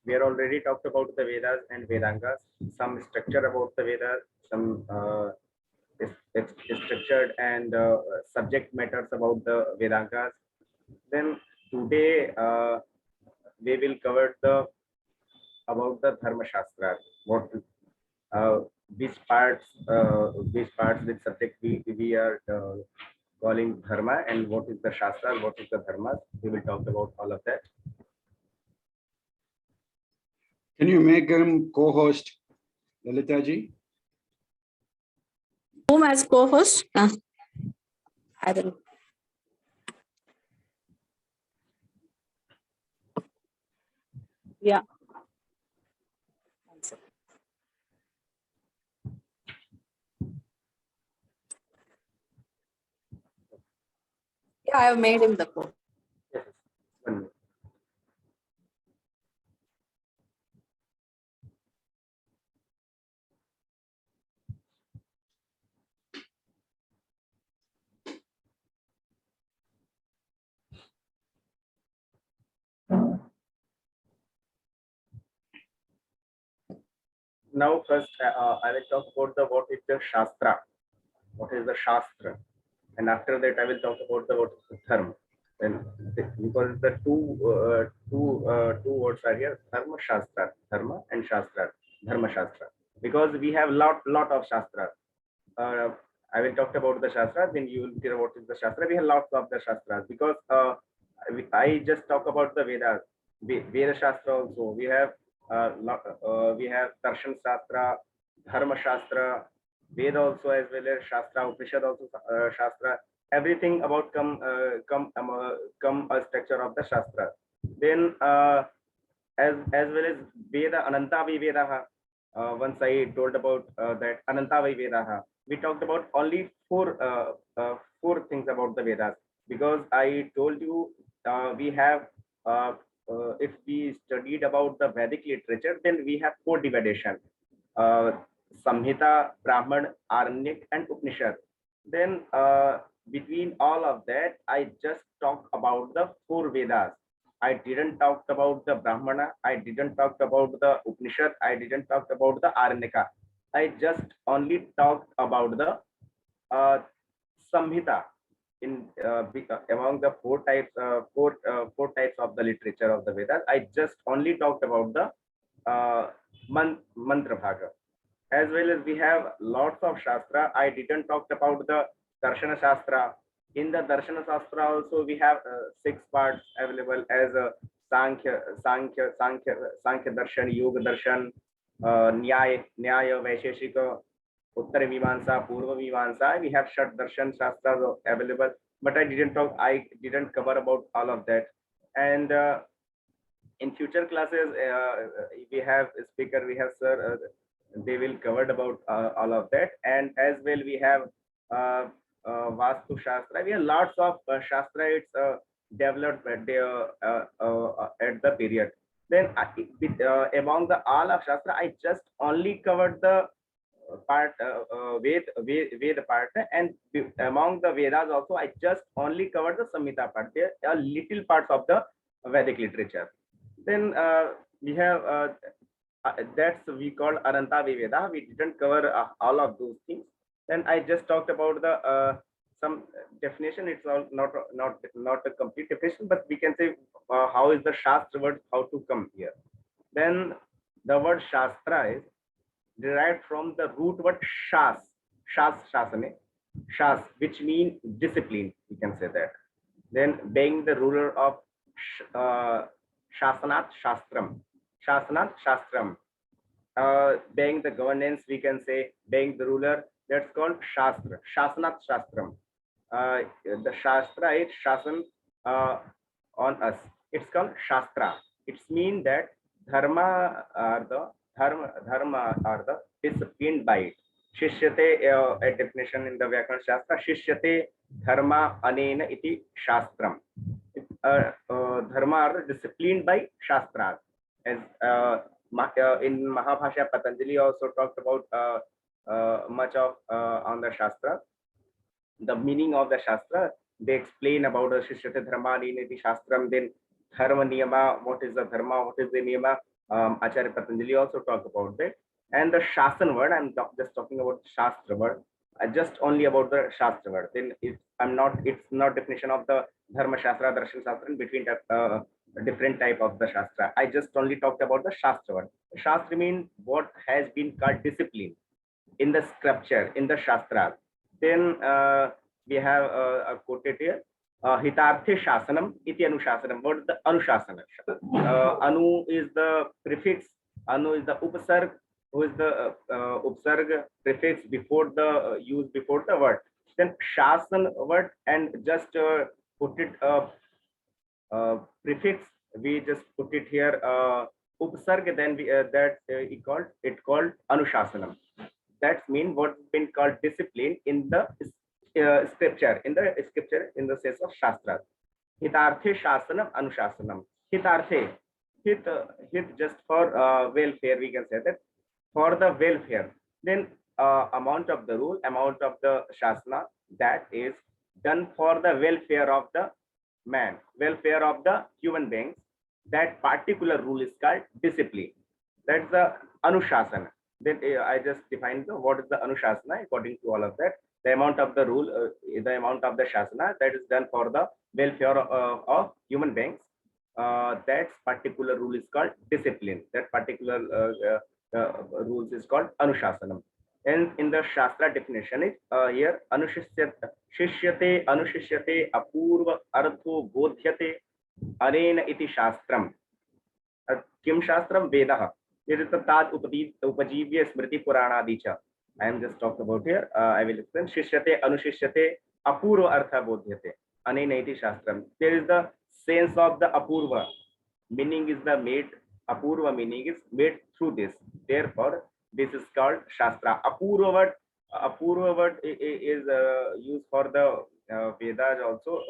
we are already talked about the Vedas and Vedangas, some structure about the Vedas, some structured and subject matters about the Vedangas. Then today we will cover the about the Dharma Shastra. What which parts which subject we are calling Dharma, and what is the Shastra, what is the Dharma. We will talk about all of that. Can you make him co-host, Lalita ji? Whom as co-host? I will. Yeah. Yeah, I have made him the co. Yes. 1 minute. Now first I will talk about the what is the Shastra, what is the Shastra, and after that I will talk about the what is the Dharma. And because the two words are here, Dharma Shastra, Dharma and Shastra, Dharma Shastra. Because we have lot of Shastra. I will talk about the Shastra, then you will hear what is the Shastra. We have lots of the Shastras because I just talk about the Vedas, Veda Shastra also. We have Darshan Shastra, Dharma Shastra, Veda also, as well as Shastra, Upanishad also Shastra. Everything about come a structure of the Shastra. Then as well as Veda, Anantavi Vedaha. Once I told about that Anantavi Vedaha. We talked about only four things about the Vedas, because I told you we have if we studied about the Vedic literature, then we have four division: Samhita, Brahman, Aranyak, and Upanishad. Then between all of that, I just talk about the four Vedas. I didn't talk about the Brahmana. I didn't talk about the Upanishad. I didn't talk about the Aranyaka. I just only talked about the Samhita in among the four types of the literature of the Vedas. I just only talked about the mantra bhaga. As well as we have lots of Shastra. I didn't talk about the Darshana Shastra. In the Darshana Shastra also we have 6 parts available as Sankhya Darshan, Yoga Darshan, Nyaya, Vaisheshika, Uttara Mimamsa, Purva Mimamsa. We have Shat Darshan Shastras available, but I didn't cover about all of that. And in future classes, we have a speaker, we have sir, they will cover about all of that. And as well, we have Vastu Shastra. We have lots of Shastra. It's developed at the period. Then among the all of Shastra, I just only covered the part Veda part, and among the Vedas also I just only covered the Samhita part. There are little parts of the Vedic literature. Then we have that's we call Anantavi Veda. We didn't cover all of those things. Then I just talked about the some definition. It's all not a complete definition, but we can say how is the Shastra word, how to come here. Then the word Shastra is derived from the root word shasane, which means discipline. We can say that. Then being the ruler of Shasanat Shastram, being the governance, we can say being the ruler. That's called Shastra, Shasanat Shastram. The Shastra is Shasan on us. It's called Shastra. It means that Dharma are the disciplined by it. Shishyate, a definition in the Vyakran Shastra, Shishyate Dharma Anena iti Shastram. Dharma are disciplined by Shastras. As in Mahabhashya, Patanjali also talked about much of on the Shastra. The meaning of the Shastra, they explain about the Shishyate Dharma Anena iti Shastram, then Dharma Niyama, what is the Dharma, what is the Niyama. Acharya Patanjali also talk about that. And the Shasan word, I'm just talking about Shastra word. Just only about the Shastra word. Then it's not definition of the Dharma Shastra, Darshan Shastra, in between different type of the Shastra. I just only talked about the Shastra word. Shastra means what has been called discipline in the scripture, in the Shastra. Then we have quoted here, Hitarthe Shasanam, iti Anushasanam. What is the Anushasana? Anu is the prefix, Anu is the Upasarg, who is the Upsarg prefix before the use before the word. Then Shasan word and just put it prefix, we just put it here Upsarg, then we it called Anushasanam. That's mean what's been called discipline in the scripture, in the sense of Shastra. Hitarthe Shasanam Anushasanam. Hitarthe, hit just for welfare, we can say that, for the welfare. Then amount of the rule, amount of the Shasana, that is done for the welfare of the man, welfare of the human beings. That particular rule is called discipline. That's the Anushasana. Then I just defined what is the Anushasana according to all of that. The amount of the rule, the amount of the Shasana that is done for the welfare of human beings. That particular rule is called discipline. That particular rules is called Anushasanam. And in the Shastra definition is here Shishyate Anushishyate Apurva Artho Bodhyate Arena iti Shastram. Kim Shastram? Vedaha. It is the Tat Upajivya Smriti Purana Dicha. I am just talking about here. I will explain. Shishyate Anushishyate Apurva Artha Bodhyate Anena iti Shastram. There is the sense of the Apurva. Meaning is the made. Apurva meaning is made through this. Therefore, this is called Shastra. Apurva word is used for the Vedas also,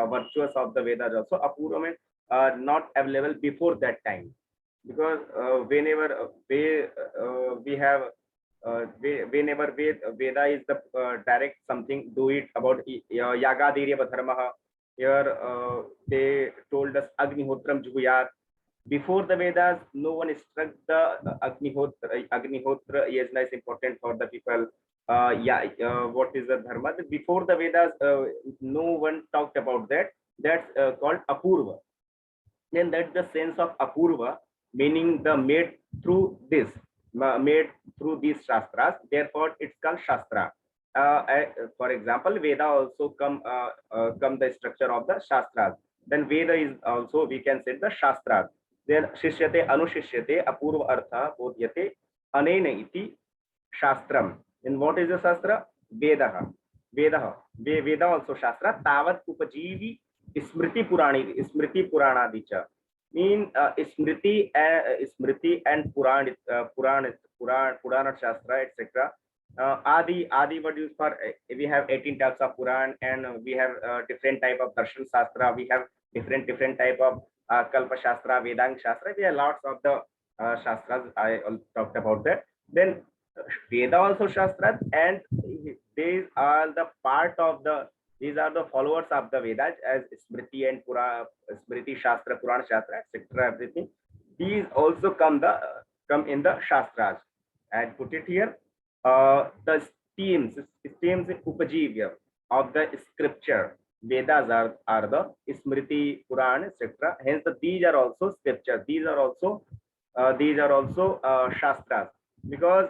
virtuous of the Vedas also. Apurva means not available before that time, because whenever we have whenever Veda is the direct something, do it about Yaga Dirya Dharma. Here they told us Agnihotram Juhuyat. Before the Vedas, no one struck the Agnihotra. Agnihotra yajna is important for the people. What is the Dharma? Before the Vedas, no one talked about that. That's called Apurva. Then that's the sense of Apurva, meaning the made through this, made through these Shastras. Therefore, it's called Shastra. For example, Veda also come the structure of the Shastras. Then Veda is also, we can say, the Shastras. Then Shishyate Anushishyate Apurva Artha Bodhyate Anena iti Shastram. And what is the Shastra? Veda. Veda also Shastra. Tavat Upajivi Smriti Purana Dicha. Mean Smriti and Purana Shastra, etc. Adi what used for, we have 18 types of Puran, and we have different type of Darshan Shastra. We have different type of Kalpa Shastra, Vedang Shastra. We have lots of the Shastras. I talked about that. Then Veda also Shastras, and these are the part of the, these are the followers of the Vedas, as Smriti and Smriti Shastra, Purana Shastra, etc. Everything. These also come in the Shastras. And put it here. The themes Upajivya of the scripture. Vedas are the Smriti, Puran, etc. Hence, these are also scripture. These are also Shastras. Because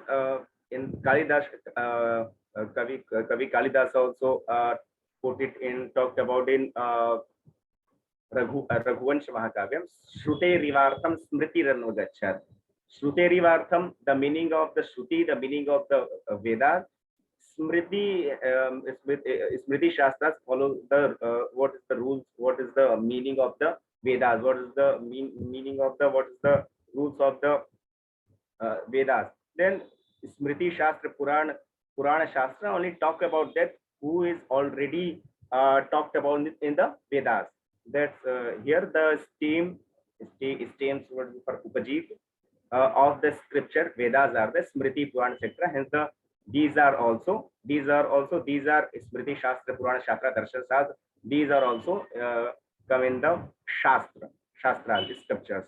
in Kalidas, Kavi Kalidas also put it in, talked about in Raghuvansh Mahakavyam. Shrute Rivartham Smriti Rano Gachat. Shrute Rivartham, the meaning of the Shruti, the meaning of the Vedas. Smriti, Smriti Shastras follow the what is the rules, what is the meaning of the Vedas, what is the meaning of the, what is the rules of the Vedas. Then Smriti Shastra, Purana Shastra only talk about that who is already talked about in the Vedas. That's here the stems for Upajiv of the scripture. Vedas are the Smriti, Purana, etc. Hence these are Smriti Shastra, Purana Shastra, Darshan Shastra. These are also come in the Shastras, the scriptures.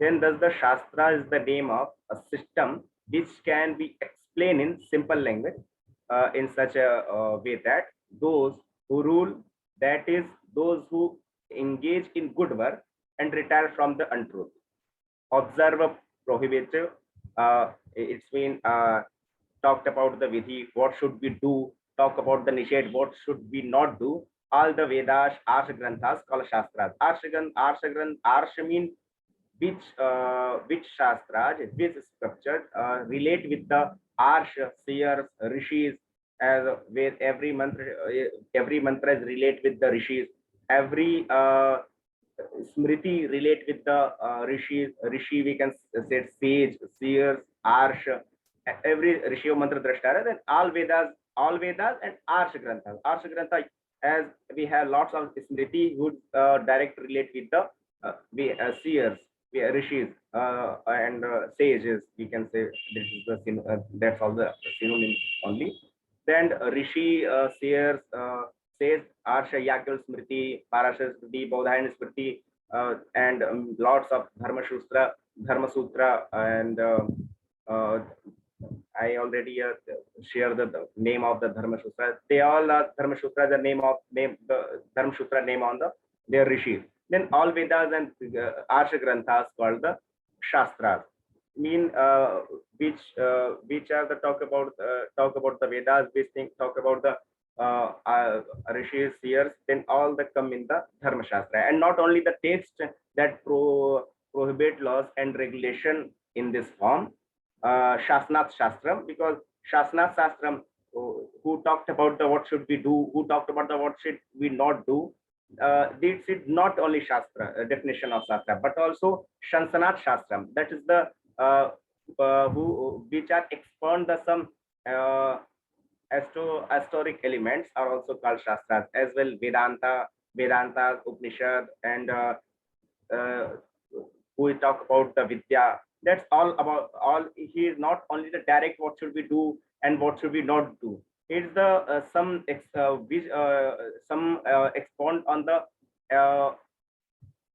Then thus the Shastra is the name of a system which can be explained in simple language in such a way that those who rule, that is, those who engage in good work and retire from the untruth, observe prohibitive. It's been talked about the vidhi, what should we do, talk about the nishad, what should we not do. All the Vedas, Arsha Granthas called Shastras. Arsha mean which Shastras, which scriptures relate with the Arsha, seers, rishis, as where every mantra is relate with the rishis. Every Smriti relate with the rishis. Rishi we can say sage, seers, Arsha. Every rishi of mantra drashtara. Then all Vedas and Arsha Granthas. Arsha Grantha, as we have lots of Smriti who direct relate with the seers, rishis, and sages. We can say this is the that's all the synonym only. Then rishi, seers, says Arsha Yakal Smriti, Parasha Smriti, Bodhayan Smriti, and lots of Dharma Sutra, and I already share the name of the Dharma Sutra. They all are Dharma Sutra, the Dharma Sutra name on their rishis. Then all Vedas and Arsha Granthas called the Shastras. Mean which are the talk about the Vedas, which talk about the rishis, seers, then all that come in the Dharma Shastra, and not only the text that prohibit laws and regulation in this form, Shasnath Shastram, because Shasnath Shastram who talked about the what should we do, who talked about the what should we not do. This is not only Shastra definition of Shastra, but also Shansanat Shastram. That is the which are expand the some historic elements are also called Shastras as well. Vedanta, Upanishad, and we talk about the Vidya. That's all about all. He is not only the direct what should we do and what should we not do. It's the some expand on the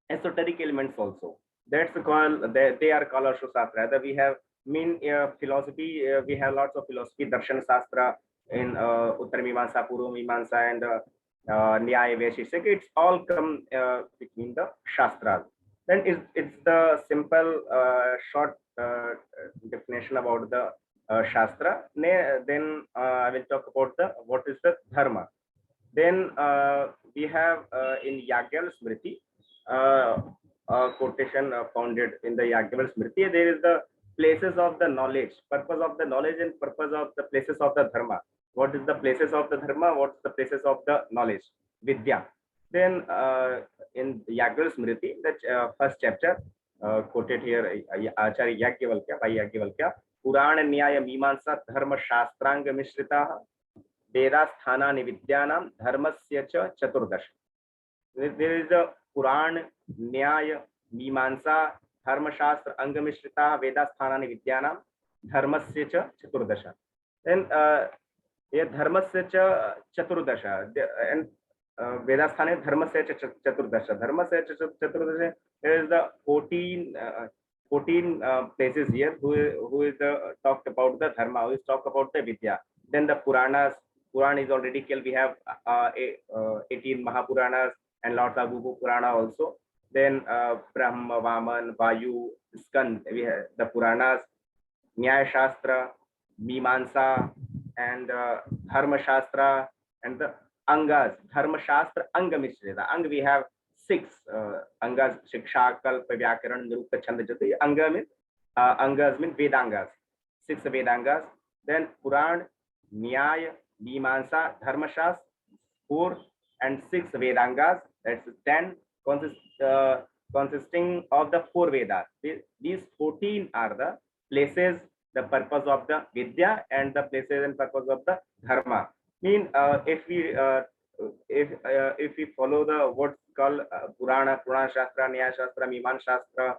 esoteric elements also. That's called they are called Shastra. We have philosophy. We have lots of philosophy, Darshan Shastra in Uttar Mimamsa, Purva Mimamsa, and Nyaya Vaisheshika. It's all come between the Shastras. Then it's the simple short definition about the Shastra. Then I will talk about what is the Dharma. Then we have in Yagyaval Smriti, quotation founded in the Yagyaval Smriti, there is the places of the knowledge, purpose of the knowledge, and purpose of the places of the Dharma. What is the places of the Dharma? What's the places of the knowledge? Vidya. Then in Yagyaval Smriti, the first chapter quoted here, Acharya Yagyavalkya, by Yagyavalkya, Purana Nyaya Mimamsa Dharma Shastranga Mishritaha Veda Samskruti Vidyanam Dharmasya cha Chaturdash. There is a Puran, Nyaya, Mimamsa, Dharma Shastra, Anga Mishrita, Veda Samskruti Vidyanam, Dharmasya cha Chaturdasha. Then Dharmasya cha Chaturdasha, and Veda Samskruti Dharmasya cha Chaturdasha. Dharmasya cha Chaturdasha, there is the 14 places here who is talked about the Dharma, who is talked about the Vidya. Then the Puranas. Puran is already killed. We have 18 Mahapuranas and lots of Upa Purana also. Then Brahma, Vaman, Vayu, Skand. We have the Puranas, Nyaya Shastra, Mimamsa, and Dharma Shastra, and the Angas. Dharma Shastra, Anga Mishrita. Anga we have 6 Angas: Shiksha, Kalpa, Vyakaran, Nirukta, Chanda, Jati. Anga means Angas mean Vedangas. 6 Vedangas. Then Puran, Nyaya, Mimamsa, Dharma Shastra, 4 and 6 Vedangas, that's 10, consisting of the 4 Vedas. These 14 are the places, the purpose of the Vidya, and the places and purpose of the Dharma. If we follow the what's called Purana Shastra, Nyaya Shastra, Mimamsa Shastra,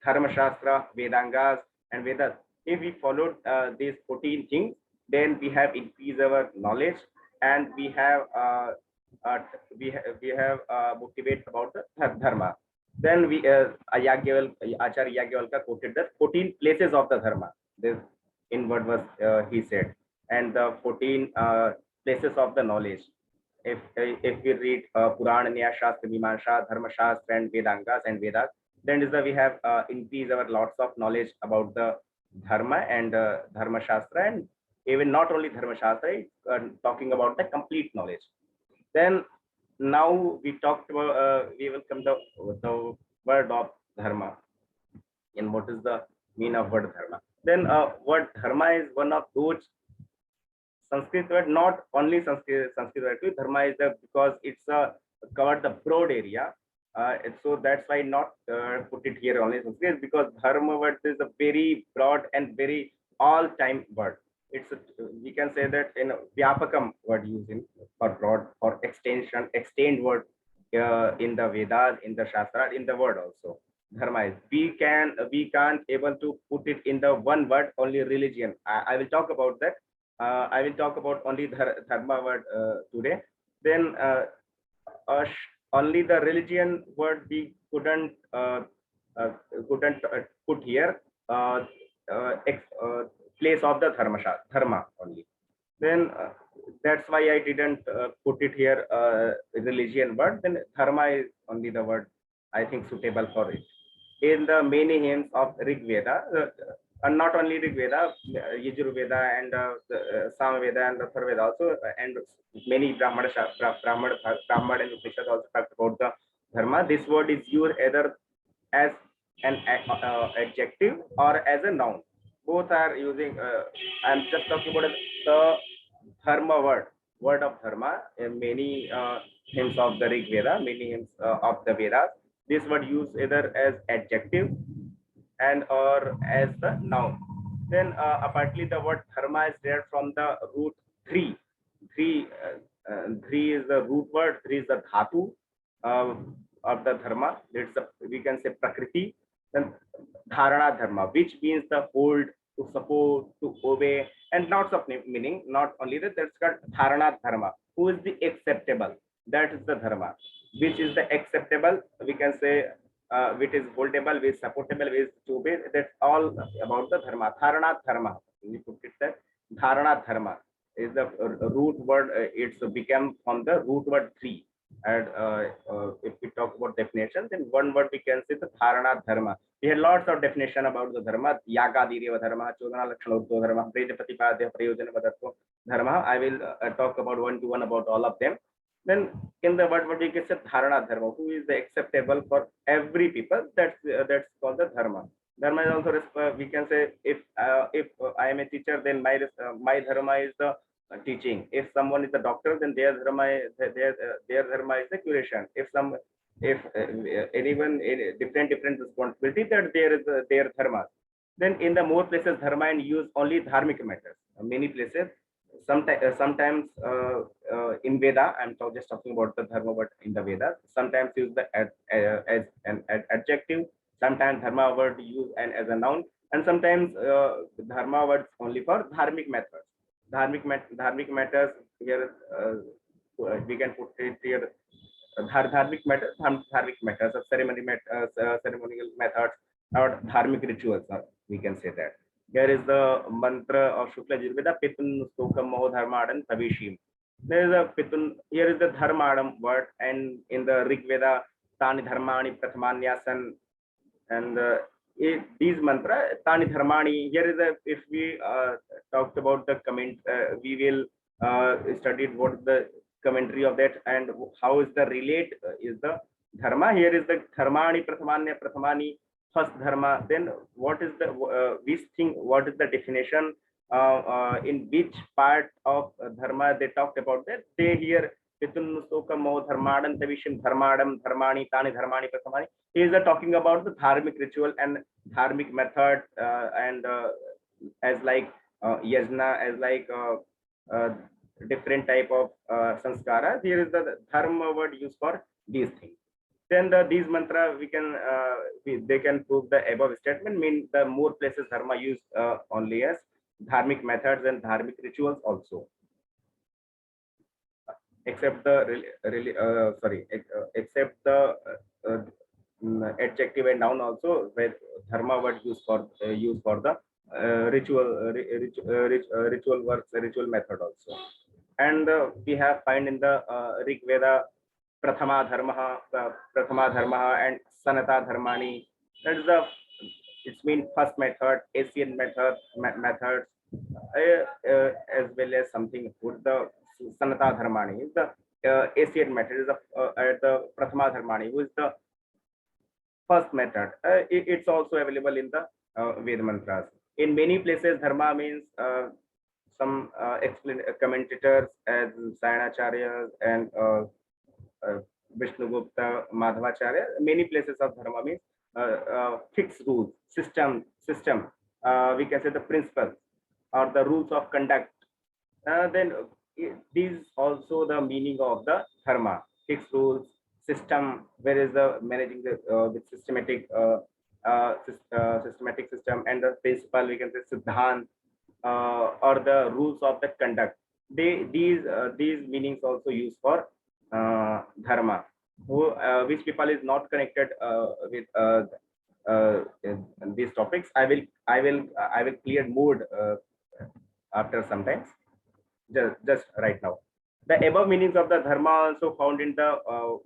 Dharma Shastra, Vedangas, and Vedas, if we follow these 14 things, then we have increased our knowledge, and we have motivate about the Dharma. Then we Acharya Yagyavalkya quoted the 14 places of the dharma. This in what was he said, and the 14 places of the knowledge. If we read Purana, Nyaya Shastra, Mimamsa, Dharma Shastra, and Vedangas and Vedas, then is that we have increased our lots of knowledge about the dharma and Dharma Shastra, and even not only Dharma Shastra, talking about the complete knowledge. Then now we talked about we will come to the word of dharma and what is the meaning of word dharma. Then word dharma is one of those Sanskrit word, not only Sanskrit word. Dharma is because it's covered the broad area. So that's why not put it here only Sanskrit, because dharma word is a very broad and very all-time word. It's we can say that in vyapakam word using for broad, for extension, extend word in the Vedas, in the Shastras, in the word also. Dharma is we can't able to put it in the one word only religion. I will talk about that. I will talk about only dharma word today. Then only the religion word we couldn't put here. Place of the dharma only. Then that's why I didn't put it here religion word. Then dharma is only the word I think suitable for it. In the many hymns of Rig Veda, and not only Rig Veda, Yajur Veda and Sam Veda and Athar Veda also, and many Brahmana and Upanishad also talked about the dharma. This word is used either as an adjective or as a noun. Both are using. I'm just talking about the dharma word of dharma in many hymns of the Rig Veda, many hymns of the Vedas. This word used either as adjective and or as the noun. Then apparently the word dharma is there from the root three. Three is the root word, three is the dhatu of the dharma. It's we can say prakriti. Then dharana dharma, which means the hold, to support, to obey, and lots of meaning. Not only that, that's called dharana dharma. Who is the acceptable? That is the dharma. Which is the acceptable? We can say which is holdable, which is supportable, which is to obey. That's all about the dharma. Dharana dharma. We put it that dharana dharma is the root word. It's become from the root word three. And if we talk about definition, then one word we can say the dharana dharma. We had lots of definition about the dharma. Yaga direva dharma, chodana lakshana urdhva dharma, prejapatipadya prayojana vadartho dharma. I will talk about one to one about all of them. Then in the word we can say dharana dharma, who is the acceptable for every people. That's called the dharma. Dharma is also we can say if I am a teacher, then my dharma is the teaching. If someone is a doctor, then their dharma is the curation. If anyone in different responsibility, that there is their dharma. Then in the more places dharma and use only dharmic matters. Many places sometimes in Veda, I'm just talking about the dharma, but in the Veda sometimes use the as an adjective, sometimes dharma word used and as a noun, and sometimes dharma words only for dharmic methods. Dharmic matters here we can put it here. Dharmic matters, ceremonial methods, or dharmic rituals. We can say that. Here is the mantra of Shukla Yajurveda, Pitun Stokam Moho Dharmadam Tavishim. There is a Pitun, here is the Dharmadam word, and in the Rig Veda, Tani Dharmani Prathamanyasan, and these mantra, Tani Dharmani, here is a, if we talked about the comment, we will studied what the commentary of that and how is the relate is the dharma. Here is the dharmani prathamani first dharma. Then what is the which thing, what is the definition in which part of dharma they talked about that. They here Pitun Sokamo Dharmadam Tavishim Dharmadam Dharmani Tani Dharmani Prathamani. He is talking about the dharmic ritual and dharmic method and as like yajna, as like different type of sanskara. Here is the dharma word used for these things. Then these mantra we can they can prove the above statement. Mean the more places dharma used only as dharmic methods and dharmic rituals also. Except the except the adjective and noun also, where dharma word used for the ritual works, ritual method also. And we have find in the Rig Veda Prathama Dharma and Sanata Dharmani. That is the, it's mean first method, Asian methods, as well as something with the Sanata Dharmani is the Asian method, is the Prathama Dharmani, who is the first method. It's also available in the Veda mantras. In many places, dharma means some commentators as Sanaatana and Vishnu Gupta, Madhavacharya. Many places of dharma means fixed rules, system. We can say the principles or the rules of conduct. Then these also the meaning of the dharma, fixed rules, system, where is the managing the with systematic systematic system, and the principle, we can say siddhant, or the rules of the conduct. These meanings also used for dharma. Which people is not connected with these topics, I will clear mood after some time. Just right now. The above meanings of the dharma also found in the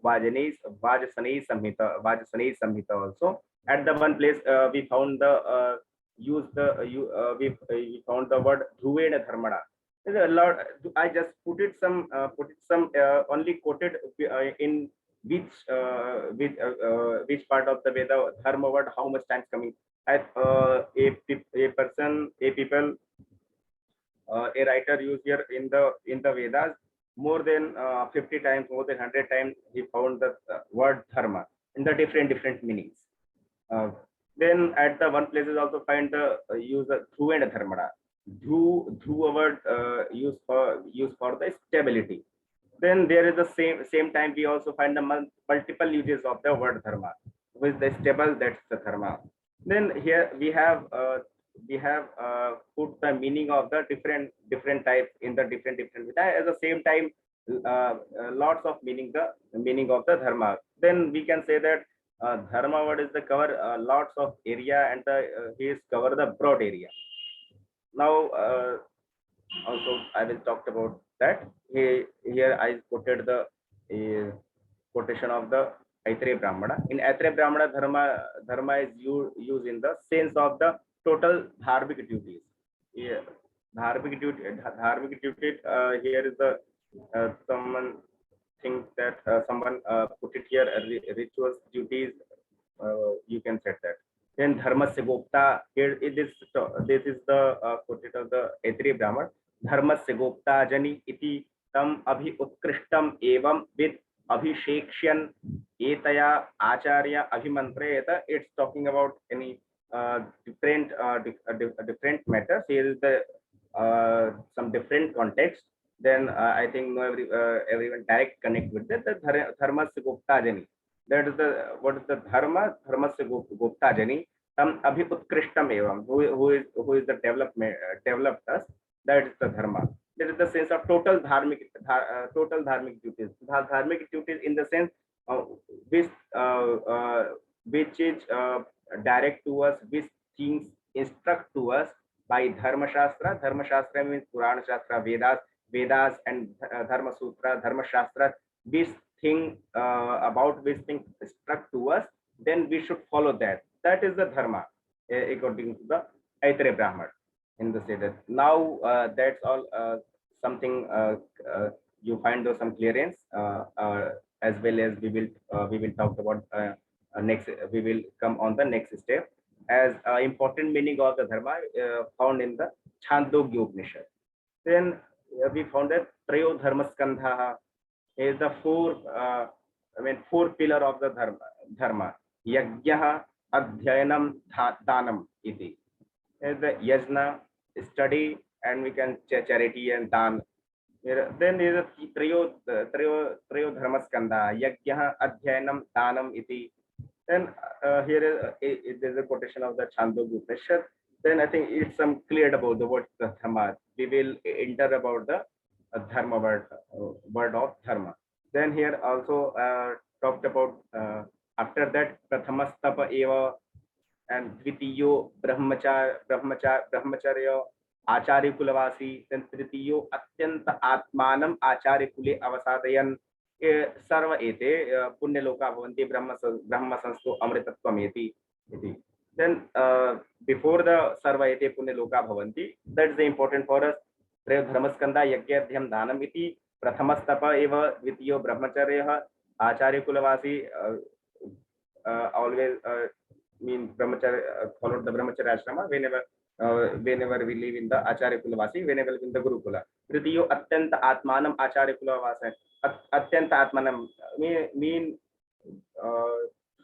Vajasani Samhita also. At the one place we found the we found the word Dhruvena Dharmana. There's a lot. I just put it some only quoted in which part of the Veda dharma word how much times coming. A writer used here in the Vedas more than 50 times, more than 100 times he found the word dharma in the different meanings. Then at the one places also find the use of dhru and dharmada. Dhru word used for the stability. Then there is the same time we also find the multiple uses of the word dharma. With the stable, that's the dharma. Then here we have put the meaning of the different types in the different at the same time lots of meaning of the dharma. Then we can say that dharma word is the cover lots of area, and he is cover the broad area. Now also I will talk about that. Here I quoted the quotation of the Aitreya Brahmana. In Aitreya Brahmana, dharma is used in the sense of the total dharmic duties. Yeah, dharmic duty. Here is the someone thinks that someone put it here rituals, duties. You can set that. Then dharma se gopta. Here it is. This is the quoted of the Aitreya Brahmana. Dharma se gopta jani iti tam abhi utkrishtam evam with abhishekshyan etaya acharya abhimantrayeta. It's talking about any different matters. Here is the some different context. Then I think everyone direct connect with that. The dharma se gopta jani. That is the what is the dharma se gopta jani tam abhi utkrishtam evam, who is the developed us. That is the dharma. That is the sense of total dharmic duties. Dharmic duties in the sense which is direct to us, which things instruct to us by Dharma Shastra. Dharma Shastra means Purana Shastra, Vedas and Dharma Sutra, Dharma Shastra. This thing about which thing instruct to us, then we should follow that. That is the dharma according to the Aitreya Brahmana. In the status. Now that's all something you find some clearance as well as we will talk about next. We will come on the next step as important meaning of the dharma found in the Chandogya Upanishad. Then we found that Trayo Dharma Skandha is the four pillar of the dharma. Yajna, Adhyanam, Danam iti. The yajna, study, and we can charity and dan. Then there is a triyo dharma skandha, yajna, adhyanam, danam iti. Then here is a quotation of the Chandogya Upanishad. Then I think it's some cleared about the word dharma. We will enter about the dharma word of dharma. Then here also talked about After that, Prathamastapa eva, and Dvitiyo Brahmacharya Acharya Kulavasi, then Tritiyo Atyanta Atmanam Acharya Kule Avasadayan Sarva Ete Punya Loka Bhavanti Brahma Sansto Amritatvam iti. Then before the Sarva Ete Punya Loka Bhavanti, that's the important for us. Dharmaskanda Yagyadhyam Dhanam iti Prathamastapa eva Dvitiyo Brahmacharya Acharya Kulavasi always mean brahmacharya followed the brahmacharya ashrama whenever we live in the acharya kulavasi, whenever in the gurukula. Tritiyo atyanta atmanam acharya kulavasa. Atyanta atmanam mean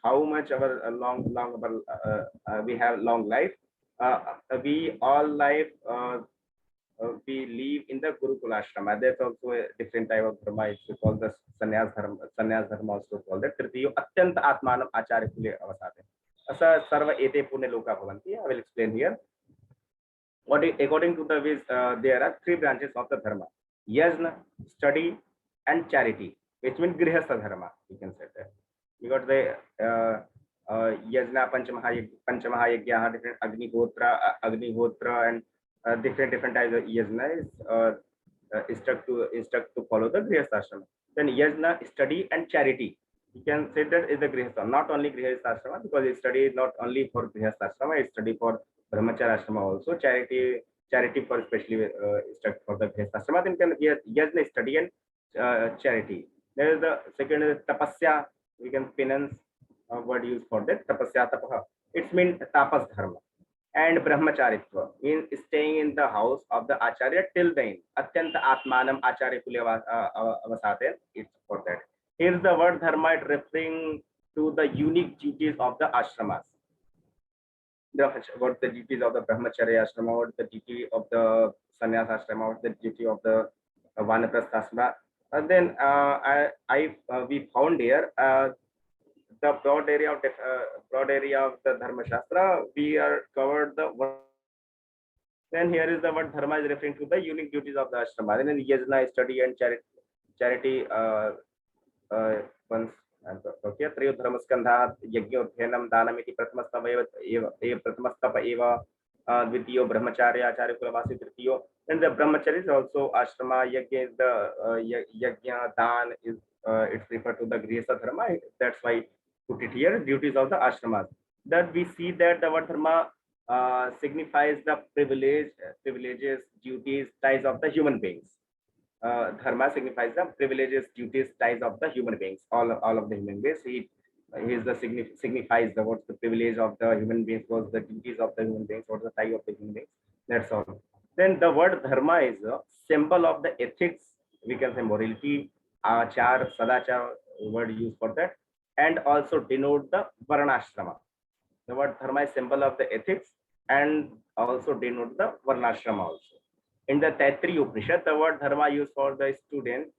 how much our we have long life. We all life we live in the Gurukula ashrama. That's also a different type of dharma. It's called the sannyas dharma. Sannyas dharma also called that. Tritiyo atyanta atmanam acharya kule avasate. Asa sarva ete punya loka bhavanti. I will explain here. According to the ways, there are three branches of the dharma: yajna, study, and charity, which means grihastha dharma. You can say that. We got the yajna, panchamahayagya, different agnihotra, and different types of yajna is stuck to follow the grihastha ashrama. Then yajna, study, and charity. You can say that is the grihastha, not only grihastha ashrama, because study is not only for grihastha ashrama, it's study for brahmacharya ashrama also. Charity for especially stuck for the grihastha ashrama. Then can yajna, study, and charity. There is the second is tapasya. We can penance word used for that. Tapasya tapaha. It means tapas dharma. And brahmacharitva means staying in the house of the acharya till the end. Atyanta atmanam acharya kule avasate. It's for that. Here the word dharma is referring to the unique duties of the ashramas. What the duties of the brahmacharya ashrama, what the duty of the sannyas ashrama, what the duty of the vanaprastha ashrama. And then we found here the broad area of the Dharma Shastra. We are covered the word. Then here is the word dharma is referring to the unique duties of the ashrama. Then in yajna, study, and charity. Once okay, Triyo Dharmaskandha Yagyodhyanam Dhanamiti Prathamastapa eva Dvitiyo Brahmacharya Acharya Kulavasi Tritiyo. And the brahmacharya is also ashrama. Yajna is the yajna, dan is it's referred to the grihastha dharma. That's why put it here, duties of the ashramas. That we see that the word dharma signifies the privileges, duties, ties of the human beings. Dharma signifies the privileges, duties, ties of the human beings. All of the human beings. He is the signifies the what's the privilege of the human beings, what's the duties of the human beings, what's the tie of the human beings. That's all. Then the word dharma is a symbol of the ethics. We can say morality, achar, sadachar, word used for that, and also denote the varnashrama. The word dharma is symbol of the ethics and also denote the varnashrama also. In the Taittiriya Upanishad, the word dharma used for the students,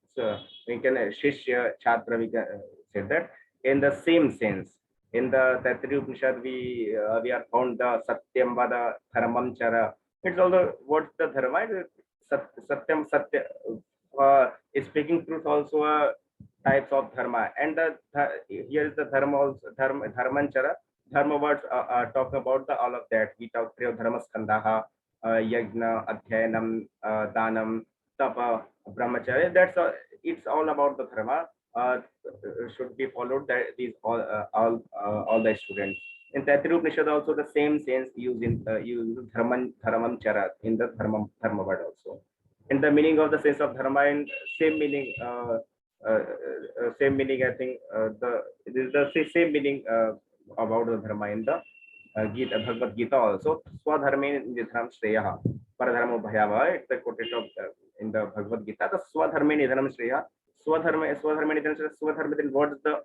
we can shishya, chhatra, we can say that in the same sense. In the Taittiriya Upanishad, we are found the satyam vada dharmam chara. It's also what's the dharma? Satyam satya. Speaking truth also types of dharma, and here is the dharma also, dharmanchara. Dharma words talk about the all of that. We talk Triyo Dharmaskandaha, yajna, adhyanam, danam, tapa, brahmacharya. That's it's all about the dharma. Should be followed. That these all the students. In Taittiriya Upanishad also the same sense used in dharmanchara in the dharma word also. In the meaning of the sense of dharma and same meaning. Same meaning. I think it is the same meaning about the dharma in the Gita, Bhagavad Gita also. Swadharme nidhanam shreya, paradharmo bhayava. It's the quoted of in the Bhagavad Gita. The swadharme nidhanam shreya. Swadharme nidhanam shreya. Swadharme. Then what is the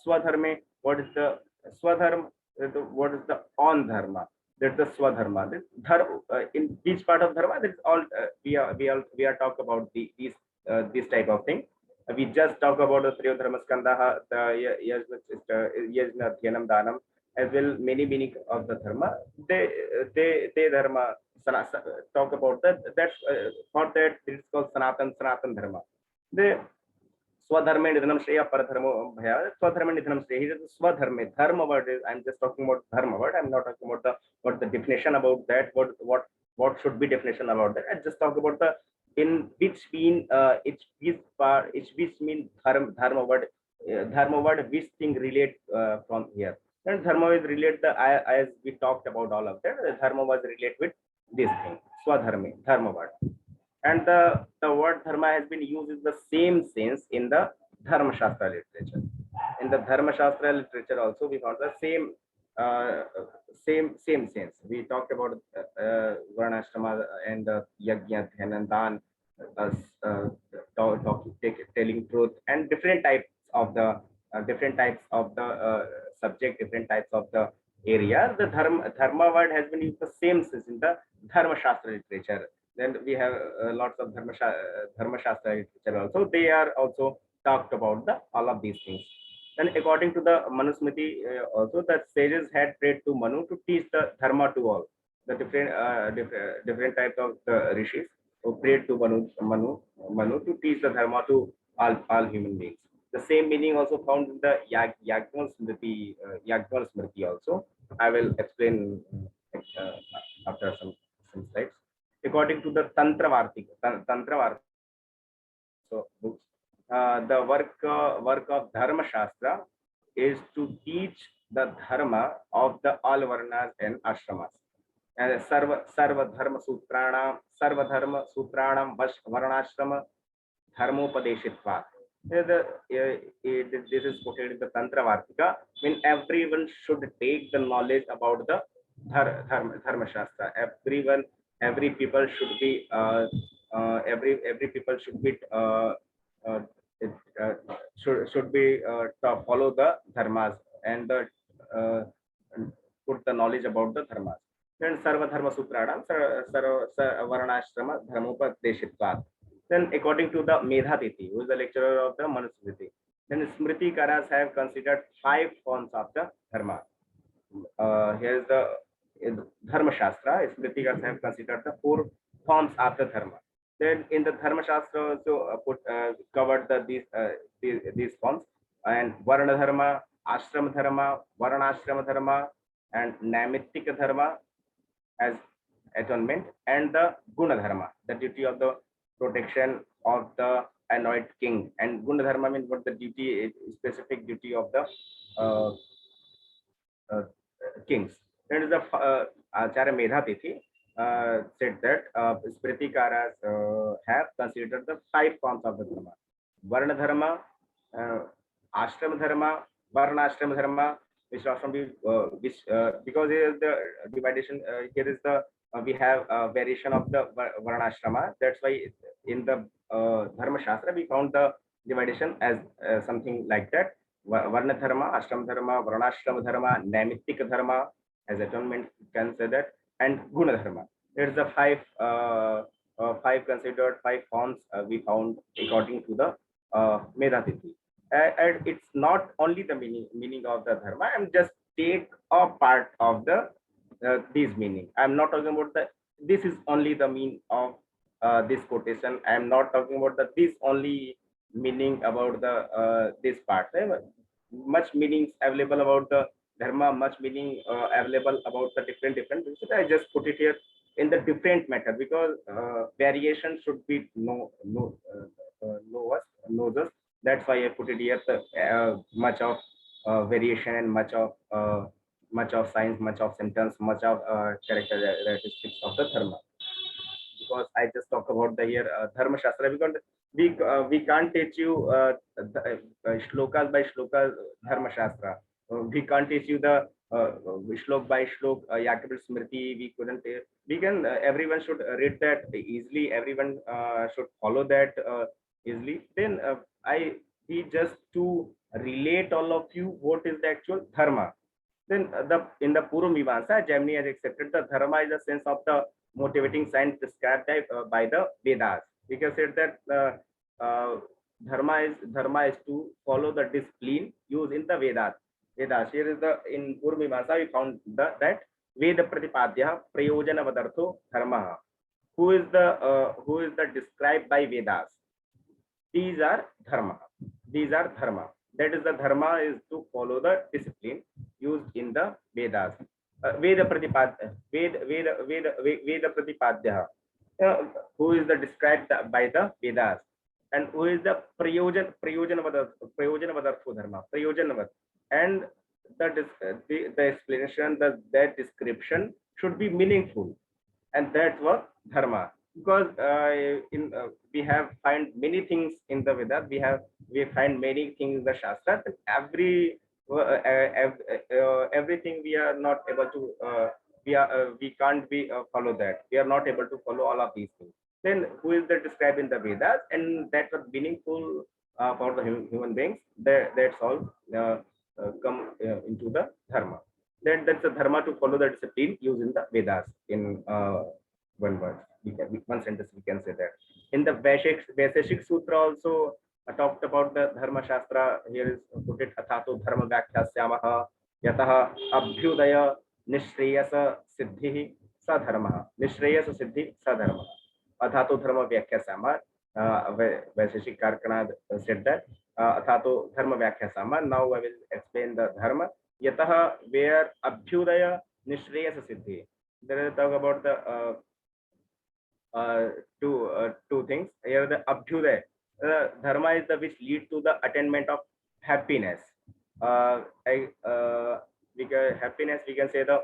swadharme? What is the swadharma? What is the on dharma? That's the swadharma. In each part of dharma, that's all we are talk about this type of thing. We just talk about the Triyo Dharmaskandaha, the yajna, dhyanam, danam, as well many meaning of the dharma. They dharma talk about that. That's for that it's called Sanaatana dharma. Swadharma nidhanam shreya paradharmo bhaya. Swadharma nidhanam shreya. Here is Swadharma. Dharma word is, I'm just talking about dharma word. I'm not talking about what the definition about that. What should be definition about that. I just talk about the in which mean which mean dharma word. Dharma word which thing relate from here. And dharma is relate the as we talked about all of that. Dharma was relate with this thing. Swadharma, dharma word. And the word dharma has been used in the same sense in the Dharma Shastra literature. In the Dharma Shastra literature also we found the same sense. We talked about Varnashrama and Yajna, Dhyan and Dan, telling truth, and different types of the subject, different types of the area. The dharma word has been used the same sense in the Dharma Shastra literature. Then we have lots of Dharma Shastra literature also. They are also talked about all of these things. And according to the Manusmriti, also the sages had prayed to Manu to teach the Dharma to all. The different types of the rishis who prayed to Manu to teach the Dharma to all human beings. The same meaning also found in the Yajna Smriti also. I will explain after some slides. According to the Tantra Vartika, so books, the work of Dharma Shastra is to teach the dharma of the all varnas and ashramas. And sarva dharma sutranam varnashrama dharmopadeshitva. This is quoted in the Tantra Vartika. When everyone should take the knowledge about the Dharma Shastra. Every people should be every people should be to follow the dharmas and put the knowledge about the dharmas. Then sarva dharma sutranam varnashrama dharmopadeshitvat. Then according to the Medhatiti, who is the lecturer of the Manusmriti, then Smriti Karas have considered 5 forms of the dharma. Here is the Dharma Shastra. Smriti Karas have considered the 4 forms of the dharma. Then in the Dharma Shastra also covered these forms, and Varna Dharma, Ashram Dharma, Varnashram Dharma, and Naimittika Dharma as atonement, and the Guna Dharma, the duty of the protection of the anointed king. And Guna Dharma means what the duty, specific duty of the kings. That is the Acharya Medhatiti said that Spritikaras have considered the 5 forms of the dharma: Varna Dharma, Ashram Dharma, Varnashram Dharma, which because here is the division, here is the we have a variation of the Varnashrama. That's why in the Dharma Shastra we found the division as something like that: Varna Dharma, Ashram Dharma, Varnashram Dharma, Naimittika Dharma as atonement, you can say that, and Guna Dharma. There's the 5 considered 5 forms we found according to the Medhatiti. And it's not only the meaning of the dharma. I'm just take a part of the this meaning. I'm not talking about this is only the meaning of this quotation. I'm not talking about this only meaning about the this part. Much meanings available about the dharma, much meaning available about the different. I just put it here in the different matter because variation should be knows. That's why I put it here. Much of variation and much of science, much of symptoms, much of characteristics of the dharma. Because I just talk about the here Dharma Shastra, because we can't teach you shlokas by shlokas Dharma Shastra. We can't teach you the shlok by shlok Yakabal Smriti. We couldn't. We can. Everyone should read that easily. Everyone should follow that easily. Then we just to relate all of you what is the actual dharma. Then in the Purva Mimamsa, Gemini has accepted the dharma is a sense of the motivating science prescribed by the Vedas. We can say that dharma is to follow the discipline used in the Vedas. Here is the in Purva Mimamsa we found that Veda Pratipadya Prayojana Vadartho Dharma. Who is the described by Vedas? These are dharma. These are dharma. That is, the dharma is to follow the discipline used in the Vedas. Veda Pratipadya, Veda Pratipadya, who is the described by the Vedas, and who is the Prayojanavadartho Dharma, Prayojanavad, and the explanation, that description should be meaningful, and that's what dharma. Because we have find many things in the Vedas, we find many things in the Shastras, and everything we are not able to we can't be follow that. We are not able to follow all of these things. Then who is that described in the Vedas, and that was meaningful for the human beings. That's all come into the dharma. That's the dharma, to follow the discipline used in the Vedas. In one word, one sentence we can say that. In the Vaisheshik Sutra also talked about the Dharma Shastra. Here is put it: Athato Dharma Vyakhyasamaha Yataha Abhyudaya Nishreyasa Siddhi Sadharma. Nishreyasa Siddhi Sadharma. Athato Dharma Vyakhyasama. Vaisheshik Karkanad said that. Athato Dharma Vyakhyasama. Now I will explain the Dharma. Yataha, where Abhyudaya Nishreyasa Siddhi. There is talk about the two things. Here the Abhyudaya. Dharma is the which lead to the attainment of happiness. Happiness, we can say the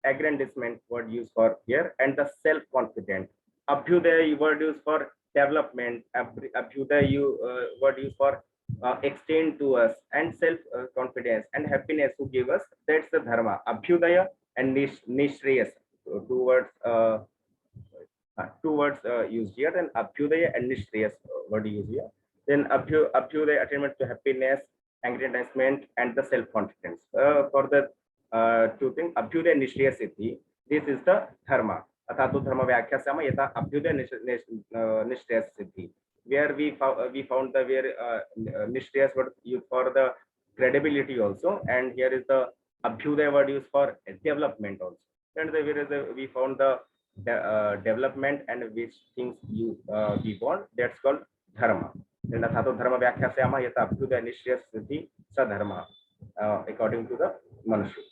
aggrandizement word used for here, and the self-confident. Abhyudaya word used for development. Abhyudaya word used for extend to us, and self-confidence and happiness who give us. That's the dharma. Abhyudaya and nishreyas. Two words used here. Then Abhyudaya and Nishreyas word used here. Then Abhyudaya, attainment to happiness, aggrandizement, and the self-confidence. For the two things, Abhyudaya Nishreyas Siddhi, this is the dharma. Athato Dharma Vyakhyasama Yata Abhyudaya Nishreyas Siddhi. Where we found the where Nishreyas word used for the credibility also, and here is the Abhyudaya word used for development also. And we found the development and which things we want. That's called dharma. And Athato Dharma Vyakhyasama Yata Abhyudaya Nishreyas Siddhi Sadharma, according to the Manushu,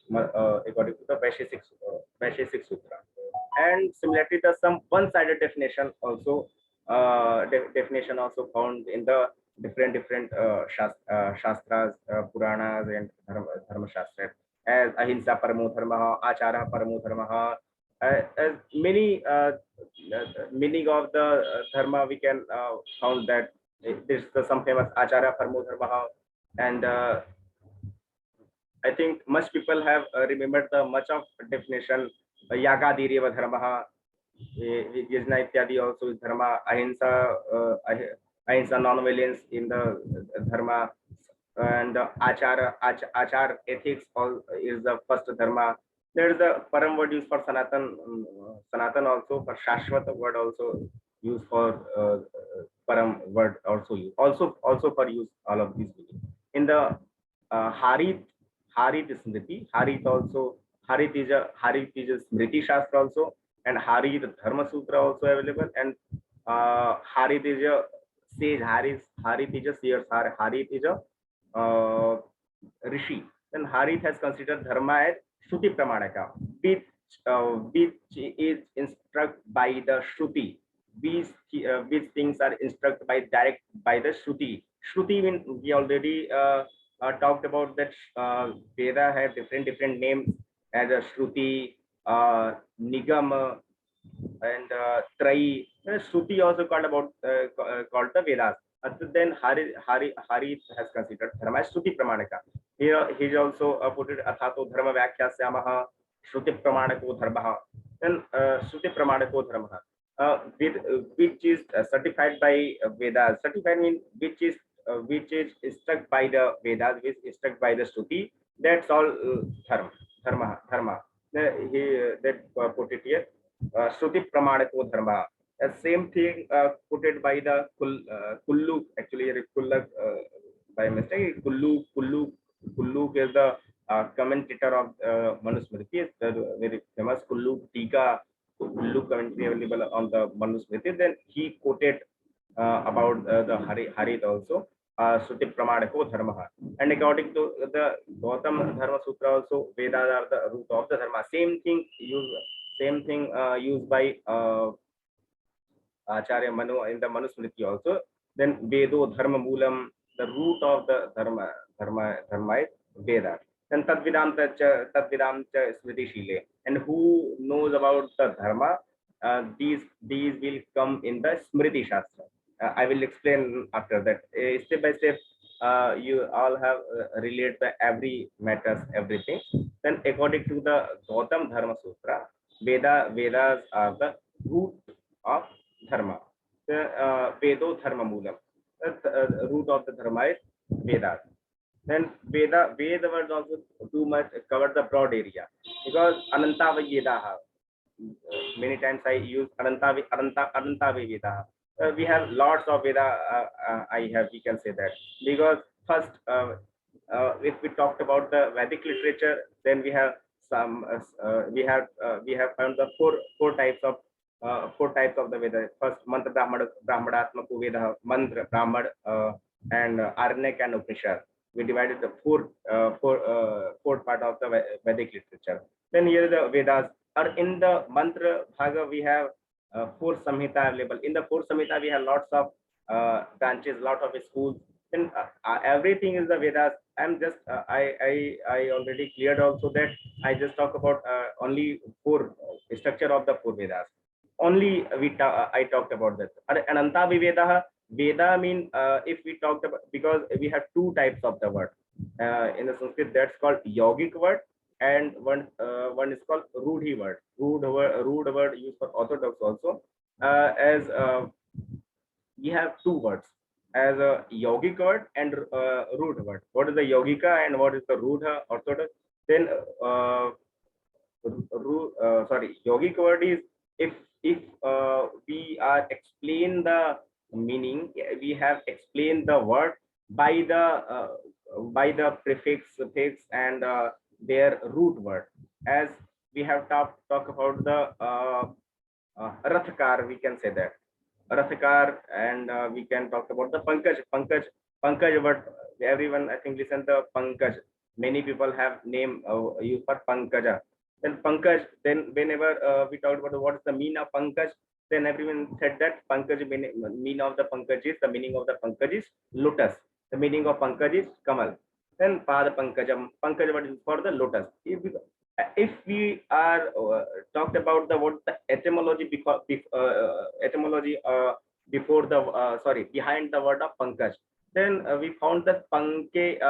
according to the Vaisheshik Sutra. And similarly, there's some one-sided definition also found in the different Shastras, Puranas, and Dharma Shastras, as Ahimsa Paramo Dharma, Achara Paramo Dharma. As many meaning of the dharma, we can found that this is some famous Achara Paramo Dharma, and I think much people have remembered the much of definition. Yaga Direva Dharma, Yajna Ityadi also is dharma. Ahimsa non-violence in the dharma, and Achar ethics is the first dharma. There is the param word used for Sanatan also, for Shashvat word also used for param word also used. Also for use all of these. In the Harit is Smriti. Harit is a Smriti Shastra also, and Harit Dharma Sutra also available, and Harit is a sage. Harit is a seer. Harit is a Rishi. Then Harit has considered dharma as Shruti Pramanaka, which is instructed by the Shruti. Which things are instructed by direct by the Shruti. Shruti, means we already talked about that Veda have different names as a Shruti, Nigam, and Trai. Shruti also called the Vedas. Then Harit has considered dharma as Shruti Pramanaka. Here he also put it Athato Dharma Vyakhyasamaha Shruti Pramanako Dharma. Then Shruti Pramanako Dharma, which is certified by Vedas. Certified means which is instructed by the Vedas, which is instructed by the Shruti. That's all dharma. That put it here. Shruti Pramanako Dharma. Same thing put it by the Kulluk. Actually, Kulluk by mistake. Kulluk is the commentator of Manusmriti. The very famous Kulluk Tika, Kulluk commentary available on the Manusmriti. Then he quoted about the Harit also. Shruti Pramadako Dharma. And according to the Gautam Dharma Sutra also, Vedas are the root of the Dharma. Same thing used by Acharya Manu in the Manusmriti also. Then Vedo Dharma Moolam, the root of the Dharma is Veda. Then Tadvidamta Smriti Shile. And who knows about the Dharma? These will come in the Smriti Shastra. I will explain after that. Step by step, you all have related the every matters, everything. Then according to the Gautam Dharma Sutra, Vedas are the root of Dharma. The Vedo Dharma Moolam. The root of the Dharma is Vedas. Then Veda word also too much cover the broad area because Ananta Vedaha. Many times I use Ananta Veda. We have lots of Veda. We can say that because first, if we talked about the Vedic literature, then we have some. We have found the four types of the Veda. First, Mantra Brahmadatmaka Veda, Mantra Brahmad, and Arnak and Upanishad. We divided the four part of the Vedic literature. Then here the Vedas. Or in the mantra bhaga, we have 4 samhita available. In the 4 samhita, we have lots of branches, lot of schools. Then everything is the Vedas. I'm just I already cleared also that I just talk about only 4 structure of the 4 Vedas. Only I talked about that. Ananta Viveda. Veda mean if we talked about, because we have 2 types of the word in the Sanskrit, that's called yogic word, and one is called rudhi word. Rude word used for orthodox also. As we have 2 words as a yogic word and rude word. What is the yogika and what is the rude orthodox? Then yogic word is if we are explain the meaning, we have explained the word by the prefix, suffix, and their root word. As we have talk about the Rathakar, we can say that Rathakar, and we can talk about the Pankaj word. Everyone I think listen to Pankaj. Many people have name used for Pankaja. Then Pankaj. Then whenever we talked about what is the meaning of Pankaj, then everyone said that Pankaj meaning of the Pankaj is, the meaning of the Pankaj is lotus. The meaning of Pankaj is Kamal. Then Pada Pankajam. Pankaj word is for the lotus. If we are talked about the what the etymology before behind the word of Pankaj, then we found that Panke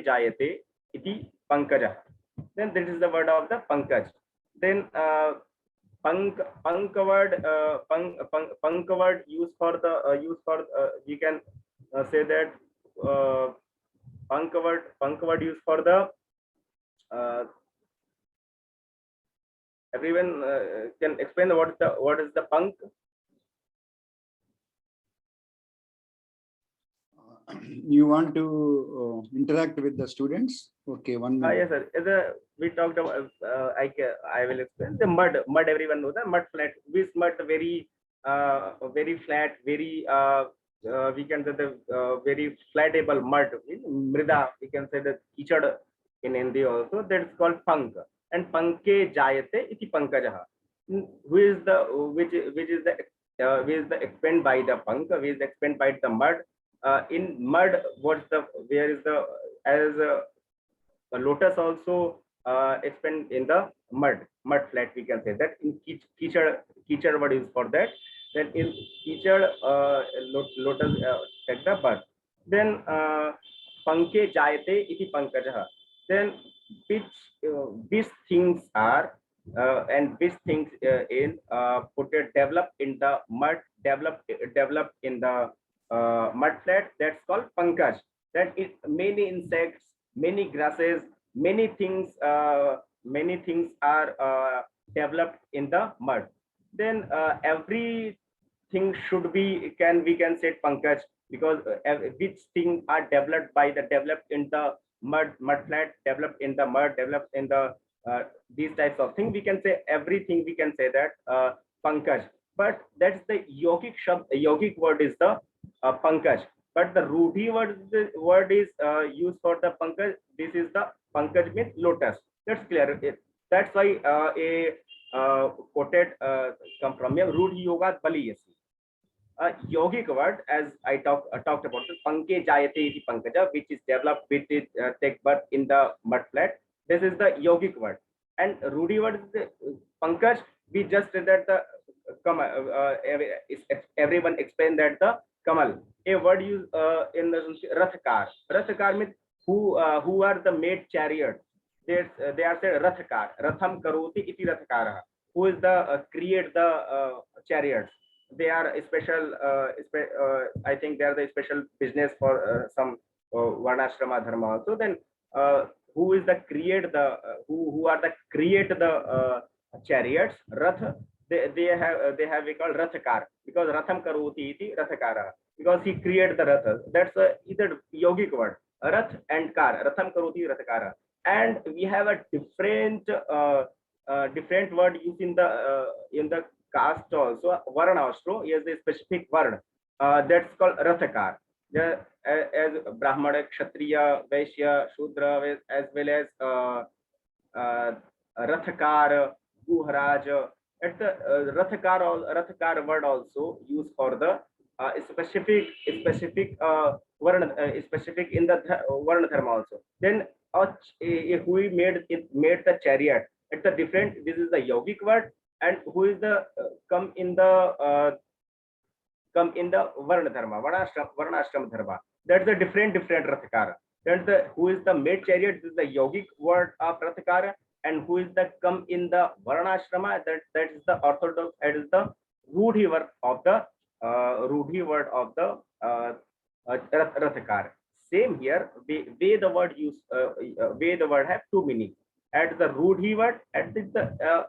Jayate iti Pankaja. Then this is the word of the Pankaj. Then punk word used for the we can say that punk word used for the everyone can explain what is the punk. You want to interact with the students? Okay, 1 minute. Yes, sir. We talked about. I will explain the mud. Mud, everyone knows the mud flat. This mud very flat, very we can say the very flatable mud. Mrida, we can say the kichad in Hindi also. That's called punk. And panke jayate iti pankajaha. Who is the which is the expand by the punk? Which is expand by the mud. In mud, where is the as a lotus also expand in the mud flat, we can say that. In kichad word is for that. Then in kichad lotus at the birth. Then panke jayate iti pankajaha. Then these things are and these things in develop in the mud, develop in the mud flat, that's called pankaj. That is many insects, many grasses, many things are developed in the mud. Then everything should be we can say pankaj, because which things are developed in the mud flat, developed in the mud, developed in the these types of things. We can say everything. We can say that pankaj, but that's the yogic yogic word is the pankaj, but the rudhi word is used for the pankaj. This is the pankaj means lotus. That's clear. That's why a quoted come from here, rudhi yoga bali yasi. Yogic word, as I talked about, the panke jayate iti pankaja, which is developed with it take birth in the mud flat. This is the yogic word, and rudi word is the pankaj. We just said that the kamal. Everyone explained that the kamal, a word used in the rathkar. Rathkar means who are the made chariot. They are said rathkar. Ratham karoti iti rathkara. Who is the create the chariots. They are a special I think they are the special business for some varnashrama dharma also. Then who is the create the who are the create the chariots, rath, they have we call rathakar, because ratham karoti iti rathakara, because he create the rath. That's either yogic word, rath and kar, ratham karoti rathakara. And we have a different word used in the caste also, varna also. Is a specific word that's called rathakar. As brahmana, kshatriya, vaishya, shudra, as well as rathakar, guharaj. At the rathakar word also used for the specific specific in the varna dharma also. Then who made the chariot. It's a different. This is the yogic word, and who is the come in the varna dharma, varnashram dharma. That's the different rathakara. That's the who is the made chariot. This is the yogic word of rathakara, and who is the come in the varnashrama. That is the orthodox. That is the rudhi word of the rathakara. Same here. Veda word use Veda word have two meanings. At the rudhi word, at the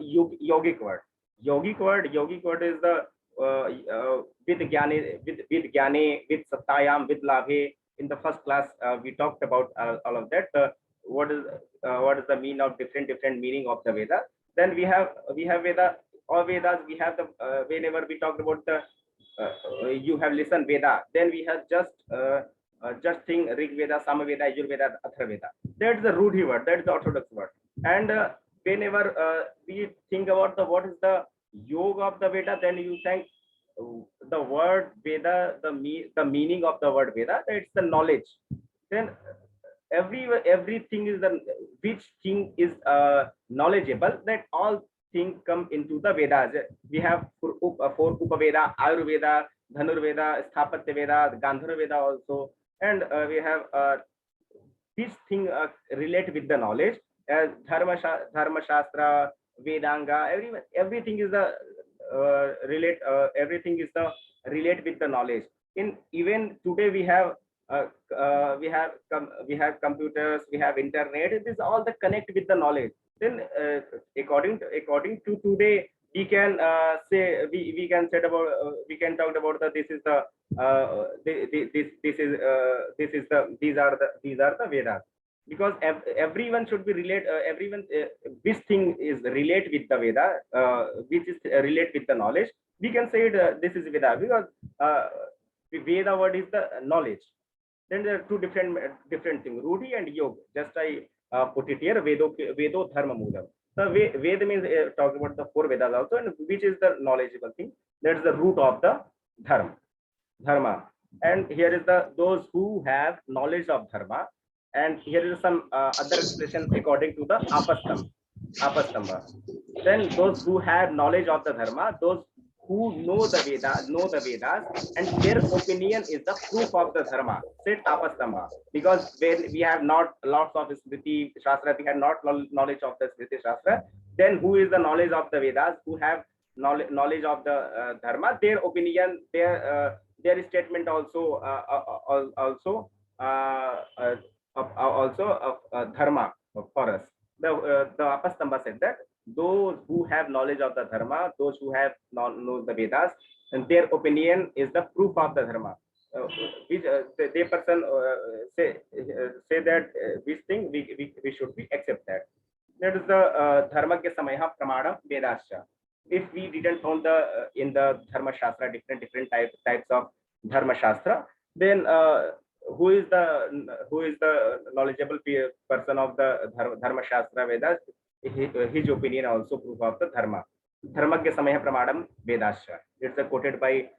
yogic word. Yogic word is the with jnane, with satyam, with labhe. In the first class, we talked about all of that. What is the meaning of different meaning of the Veda? Then we have Veda. All Vedas we have the whenever we talked about the you have listened Veda. Then we have just think Rig Veda, Samaveda, Yajur Veda, Athar Veda. That's the rudhi word. That's the orthodox word. And whenever we think about what is the yoga of the Veda, then you think the word Veda, the meaning of the word Veda, that's the knowledge. Then everything is the which thing is knowledgeable, that all things come into the Vedas. We have four Upaveda, Ayurveda, Dhanurveda, Sthapatya Veda, Gandharva Veda also, and we have this thing relate with the knowledge. As Dharma Shastra, Vedanga, everything is the everything is the relate with the knowledge. In even today we have computers, we have internet. It is all the connect with the knowledge. Then according to today, we can say we can said about we can talk about that this is the these are the Vedas, because everyone should be relate everyone this thing is relate with the Veda, which is relate with the knowledge. We can say this is Veda, because the Veda word is the knowledge. Then there are two different things, Rudhi and Yoga. Just I put it here, Vedo Dharma Moolam. So Veda means talking about the four Vedas also, and which is the knowledgeable thing. That's the root of the Dharma. And here is those who have knowledge of Dharma. And here is some other expression according to the Apastamba. Then those who have knowledge of the Dharma, those who know the Vedas, and their opinion is the proof of the Dharma, said Apastamba. Because when we have not lots of Smriti Shastra, we have not knowledge of the Smriti Shastra, then who is the knowledge of the Vedas, who have knowledge of the Dharma, their opinion, their statement also Dharma for us. The Apastamba said that those who have knowledge of the Dharma, those who have know the Vedas, and their opinion is the proof of the Dharma. Which the person say that this thing we should be accept that. That is the Dharma ke samayha pramana Vedascha. if we didn't found the in the Dharma Shastra different types of Dharma Shastra, then who is the knowledgeable person of the Dharma Shastra Vedas? His opinion also proof of the Dharma. Dharmagya Samaya Pramadam Vedasya. It's quoted by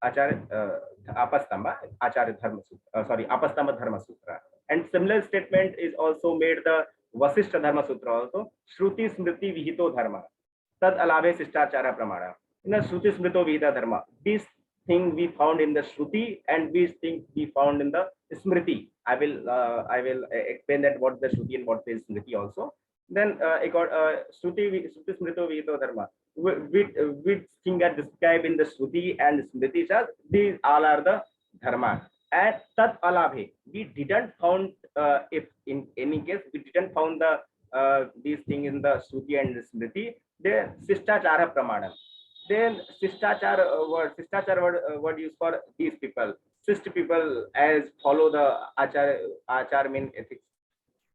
Acharya Apastamba, Acharya Dharma Sutra, sorry, Apastamba Dharma Sutra. And similar statement is also made the Vasishtha Dharma Sutra also. Shruti Smriti Vihito Dharma. Tad alave Sishtachara Pramana. In the Shruti Smrito Vihita Dharma. This thing we found in the Shruti and these things we found in the Smriti. I will explain that what the Shruti and what is Smriti also. Then Shruti Smrito Vihito Dharma. Which thing are described in the Shruti and Smriti, these all are the Dharma. And Tat Alabhe, we didn't found, if in any case, we didn't found the these things in the Shruti and Smriti, then Sishtachara Pramana. Then Sishtachara word used for these people. Sist people as follow the Achar mean ethics.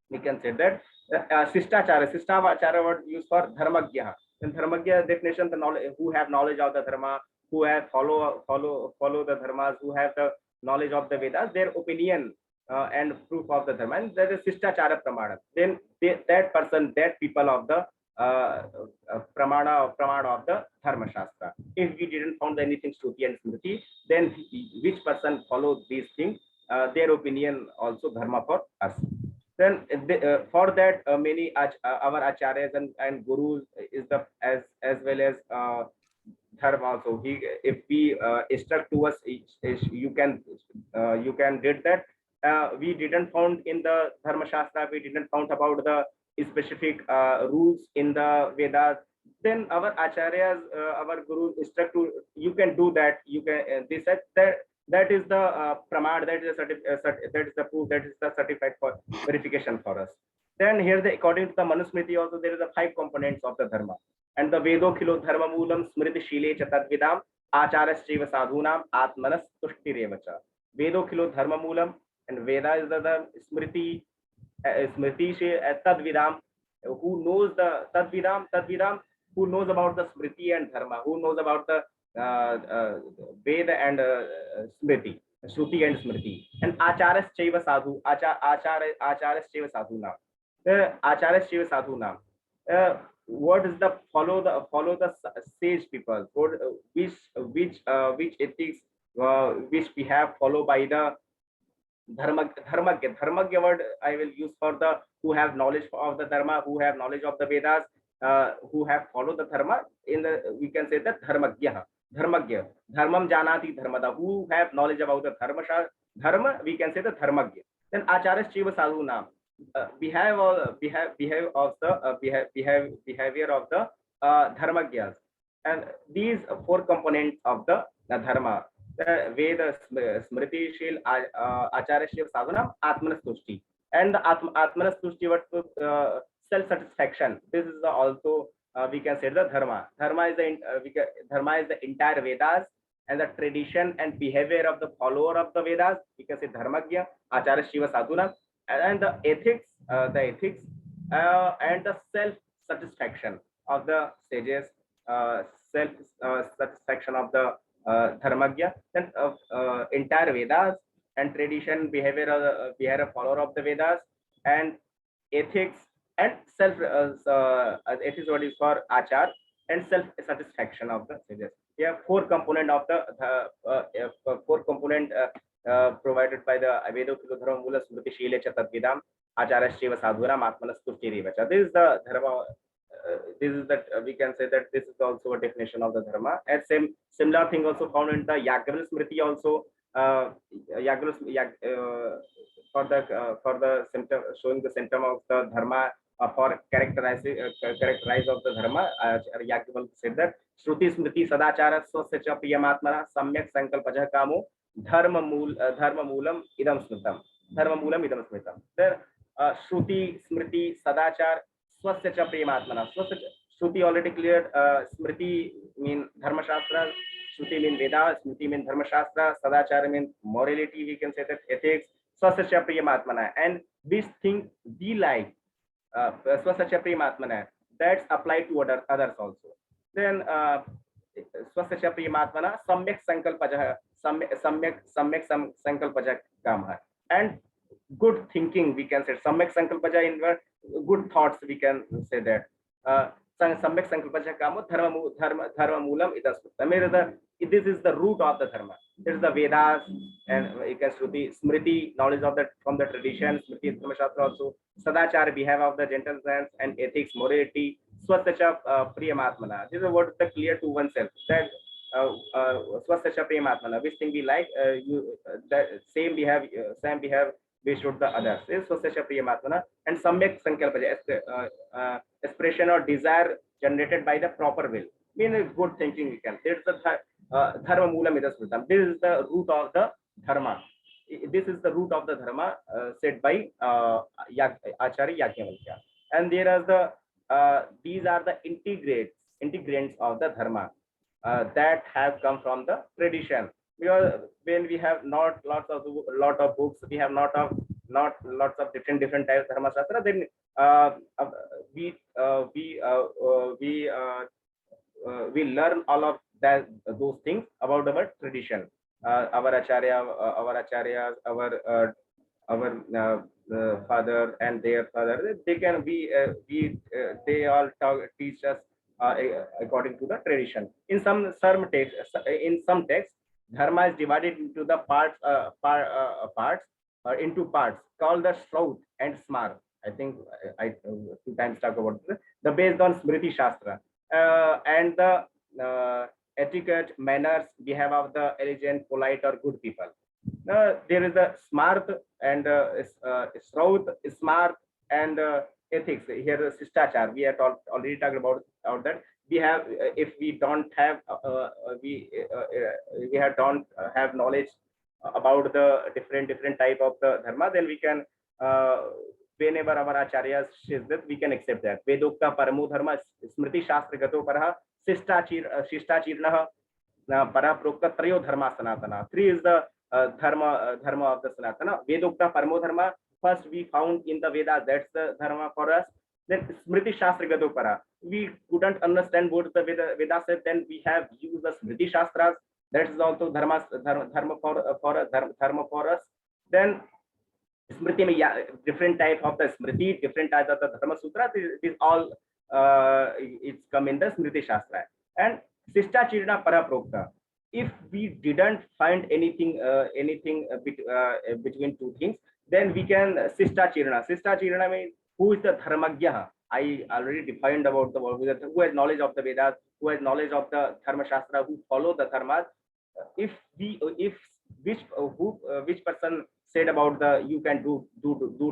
We can say that Sishtachara word used for Dharmagya. In Dharmagya definition, the knowledge who have knowledge of the Dharma, who have follow the Dharmas, who have the knowledge of the Vedas, their opinion and proof of the Dharma, and that is Sishtachara Pramana. Then that person, that people of the Pramana of the Dharma Shastra. If we didn't found anything Shruti and Smriti, then which person follows these things, their opinion also Dharma for us. Then for that many our acharyas and gurus is the as well as Dharma also. If we instruct to us, you can did that. We didn't found in the Dharma Shastra. We didn't found about the specific rules in the Vedas. Then our acharyas, our gurus instruct to you can do that. You can they said that is the pramad, that is the proof, that is the certified for verification for us. Then here according to the Manusmriti also there is a 5 components of the Dharma. And the Vedo Khilo Dharma Moolam Smriti Shile Chatadvidam Acharaschiva Sadhunam Atmanas Tushtirevacha. Vedo Khilo Dharma Moolam, and Veda is the Smriti Tadvidam, who knows the Tadvidam, who knows about the Smriti and Dharma, who knows about the Veda and Smriti, Shruti and Smriti, and Acharas Chaiva Sadhu, Acharas Chaiva Sadhunam. Acharas Chaiva Sadhunam. What is the follow the sage people? Which ethics which we have followed by the Dharmagya word I will use for the who have knowledge of the Dharma, who have knowledge of the Vedas, who have followed the Dharma. In the we can say that Dharmagya, Dharmam Janati Dharmada, who have knowledge about the Dharma, we can say the Dharmagya. Then Acharas Chiva Sadhunam. Behavior of the Dharmagyas, and these 4 components of the Dharma: Veda, Smriti, Shil, Acharya, Shiv, Sadhanam, Atmanastushti, and the Atmanastushti was self-satisfaction. This is also we can say the Dharma. Dharma is the entire Vedas and the tradition and behavior of the follower of the Vedas. We can say Dharmagya, Acharya, Shiva, Sadhunam. And the ethics and the self-satisfaction of the sages, self-satisfaction of the Dharmagya, then entire Vedas and tradition, behavior follower of the Vedas, and ethics and ethics what is for Achar, and self-satisfaction of the sages. We have 4 component of the 4 component provided by the Veda Dharma Mula Smriti Shile Chatadvidam Acharya Shiva Sadhuram Atmanastushtirevacha. This is the Dharma. This is that we can say that this is also a definition of the Dharma. And similar thing also found in the Yagyavala Smriti also. For the symptom, showing the symptom of the Dharma, for characterize of the Dharma. Yagyavala said that Shruti Smriti Sadachara Swasya Priyamatmana Samyak Sankalpajah Kamo Dharma Moolam Idam Smritam. There Shruti, Smriti, Sadachar, Swasya cha Prematmana. Shruti already cleared. Smriti mean Dharma Shastra, Shruti mean Veda, Smriti mean Dharma Shastra, Sadachar mean morality, we can say that ethics, Swasya cha Prematmana. And this thing we like, Swasya cha Prematmana, that's applied to others also. Then स्वस्य च प्रियमात्मना सम्यक् संकल्पजः सम्यक् संकल्पजः कामः. And good thinking, we can say सम्यक् संकल्पजः in word, good thoughts, we can say that. Samyak sankalpacha kamo dharma moolam idam smriti. This is the root of the dharma. It is the Vedas and you can Smriti, knowledge of that from the tradition. Smriti Dharma Shastra also. Sadachar, we have of the gentleness and ethics, morality. Swastacha priyamatmana. This is what is clear to oneself. That swastacha priyamatmana. Which thing we like, that same we have, we should the others. Is swastacha priyamatmana. And samyak sankalpacha, expression or desire generated by the proper will. Mean good thinking, we can. It's the dharma moolam idam smritam. This is the root of the dharma. This is the root of the dharma said by Acharya Yajnavalkya. And there are the these are the integrants of the dharma that have come from the tradition. Because when we have not lot of books, we have not lots of different types of dharma shastra, then we learn all of those things about our tradition. Our acharyas, our father and their father, they can they all teach us according to the tradition. In some texts, dharma is divided into the parts into parts called the Shraut and Smar. I think I 2 times talk about this. The based on Smriti Shastra and the etiquette, manners, behave of the elegant, polite or good people. There is a smart and Shraut, smart and ethics. Here Shishtachar, we have already talked about that. We have, if we don't have, don't have knowledge about the different type of the dharma, then we can whenever our acharyas says that, we can accept that. Vedokta paramo dharma smriti shastra gato parah shistachirnah para prokta trayo dharma sanatana. 3 is the dharma of the Sanatana. Vedokta paramo dharma, first we found in the Vedas, that's the dharma for us. Then smriti shastra gato parah, we couldn't understand what the Veda said, then we have used the smriti shastras. That is also dharma for us. Then smriti mein different type of the smriti, different types of the dharma sutra. This all it's come in the smriti shastra. And sishtachirna paraprokta, if we didn't find anything between 2 things, then we can sishtachirna means who is the dharmagya. I already defined about the word, who has knowledge of the Vedas, who has knowledge of the dharma shastra, who follow the dharmas. Which person said about the you can do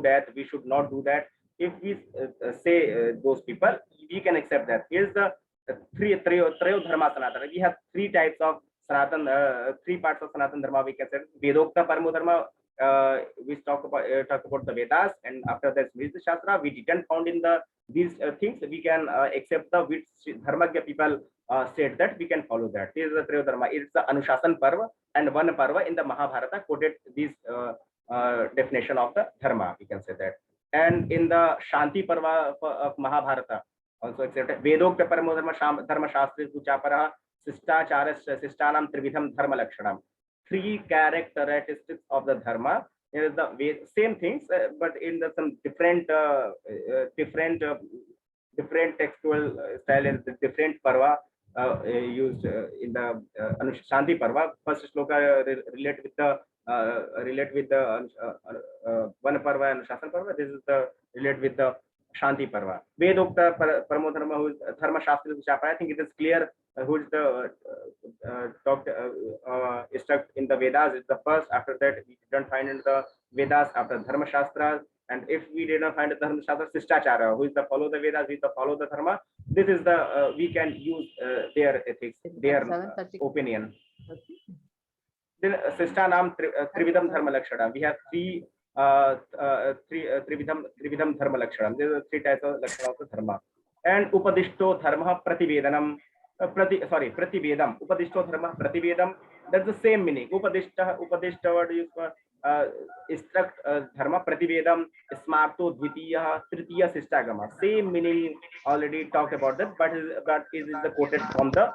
that, we should not do that. If we say those people, we can accept that. Here's the trayo dharma sanatana. We have 3 types of sanatan, 3 parts of sanatan dharma. We can say Vedokta paramo dharma. We talk about the Vedas, and after that Smriti Shastra. We didn't found in these things. We can accept the which dharmagya people said that, we can follow that. This is the Trayo Dharma. It's the Anushasan Parva, and one Parva in the Mahabharata quoted this definition of the dharma, we can say that. And in the Shanti Parva of Mahabharata, also accepted Vedokta Paramo Dharma Shastri Kuchapara Sistanam Trividham Dharma Lakshanam. 3 characteristics of the dharma. Here is the same things, but in some different textual style and different parva used in the Shanti Parva. First shloka relate with the one parva and Shasan Parva. This is the relate with the Shanti Parva. Vedokta Paramo Dharma, who is Dharma Shastri Chapa. I think it is clear who is the stuck in the Vedas is the first. After that, we don't find in the Vedas after Dharma Shastras. And if we did not find the Dharma Shastra, Sishtachara, who is the follow the Vedas, who is the follow the Dharma. This is the we can use their ethics, their opinion. Then Sishtanam Trividham Dharma Lakshana. We have 3 Trividham Dharma Lakshana. There are 3 types of Lakshana of the Dharma. And Upadishto Dharma Prativedanam. Prativedam. Upadishto Dharma Prativedam. That's the same meaning. Upadishta word used for instruct dharma prativedam smarto dvitiya tritiya sistagama. Same meaning already talked about that, but it is the quoted from the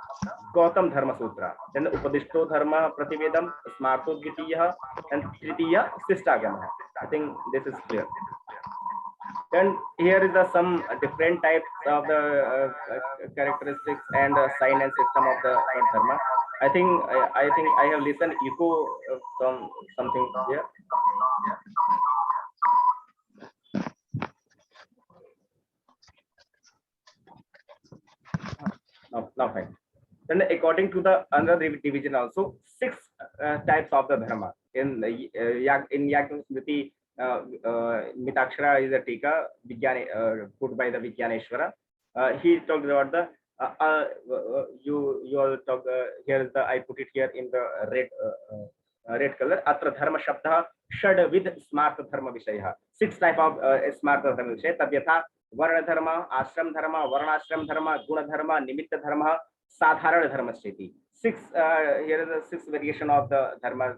Gautam Dharma Sutra. Then Upadishto Dharma Prativedam Smarto Dvitiya and Tritiya Sistagama. I think this is clear. Then here is the some different types of the characteristics and sign and system of the dharma. I think I have listened echo from something here. Now fine. Then according to the another division also, 6 types of the dharma in Yagna Smriti. Mitakshara is a tika put by the Vijnaneshwara. He talked about the you all talk here is the I put it here in the red color. Atra dharma shabda shad with smarta dharma vishaya. 6 type of smarta dharma vishaya. Tadyatha varna dharma, ashram dharma, varnashram dharma, guna dharma, nimitta dharma, sadharana dharma sthiti. 6 here is the 6 variation of the dharma.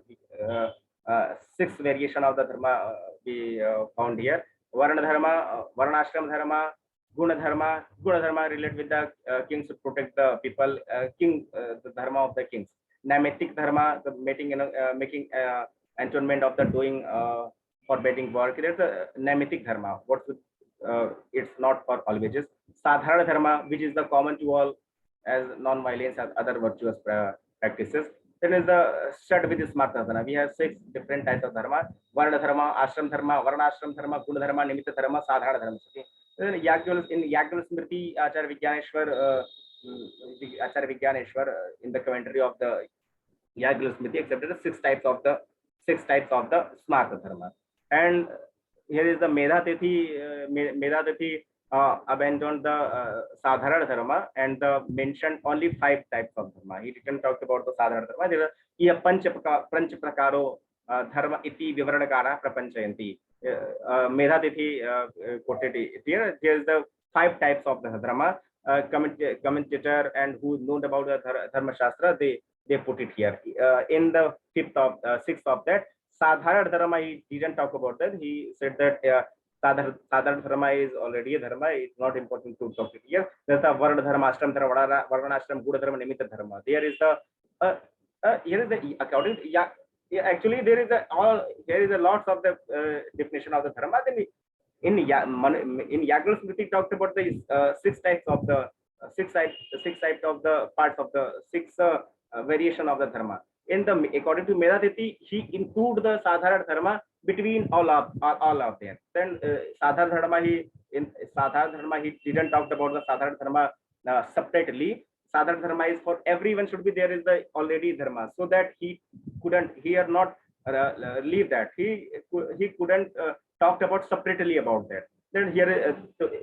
6 variation of the dharma we found here. Varna dharma, varnashram dharma, guna dharma. Guna dharma relate with the kings to protect the people. The dharma of the kings. Naimetic dharma, the making entombment of the doing forbidding work. There's a naimetic dharma. It's not for all wages. Sadharana dharma, which is the common to all as non-violence as other virtuous practices. Then is the shad with smarta dharma. We have 6 different types of dharma: varna dharma, ashram dharma, varnashram dharma, guna dharma, nimitta dharma, sadharana dharma. Then in Yagna Smriti, Acharya Vijnaneshwar in the commentary of the Yagna Smriti accepted the 6 types of the smarta dharma. And here is the Medha Tithi abandoned the Sadharana Dharma and mentioned only 5 types of Dharma. He didn't talk about the Sadharana Dharma. There are Panch Prakaro Dharma iti Vivaranakara Prapanchayanti. Medha Tithi quoted here. There is the 5 types of the Dharma. Commentator and who known about the Dharma Shastra, they put it here. In the 6th of that, Sadharana Dharma, he didn't talk about that. He said that Sadharana Dharma is already a Dharma. It's not important to talk it here. There's a Varna Dharma, Ashram Dharma, Varnashram, Guna Dharma, Nimitta Dharma. There is the here is the according actually there is a lots of the definition of the Dharma. Then in Yagna Smriti talked about the 6 types of the 6 types of the parts of the 6 variation of the Dharma. In the according to Medha Tithi, he include the Sadharana Dharma between all of them. Then Sadharana Dharma he didn't talk about the Sadharana Dharma separately. Sadharana Dharma is for everyone should be there is the already Dharma, so that he couldn't here not leave that. He couldn't talk about separately about that. Then here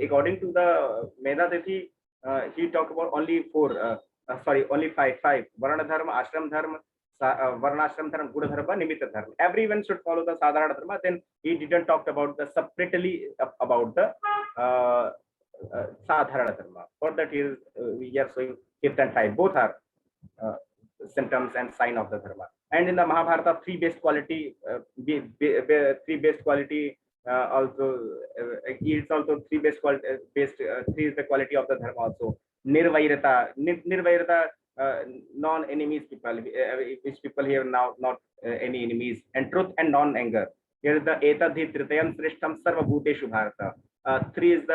according to the Medha Tithi, he talked about only only five Varna Dharma, Ashram Dharma, Varnashram Dharma, Guna Dharma, Nimitta Dharma. Everyone should follow the Sadharana Dharma. Then he didn't talk about the separately about the Sadharana Dharma. For that is we are showing 5th and 5. Both are symptoms and sign of the Dharma. And in the Mahabharata, 3 based quality, 3 based quality also it's also 3 based quality. 3 is the quality of the Dharma also. Nirvairata. Non-enemies people, which people here now not any enemies, and truth and non-anger. Here is the etadhi tritayam srishtam sarva bhuteshu bharata. 3 is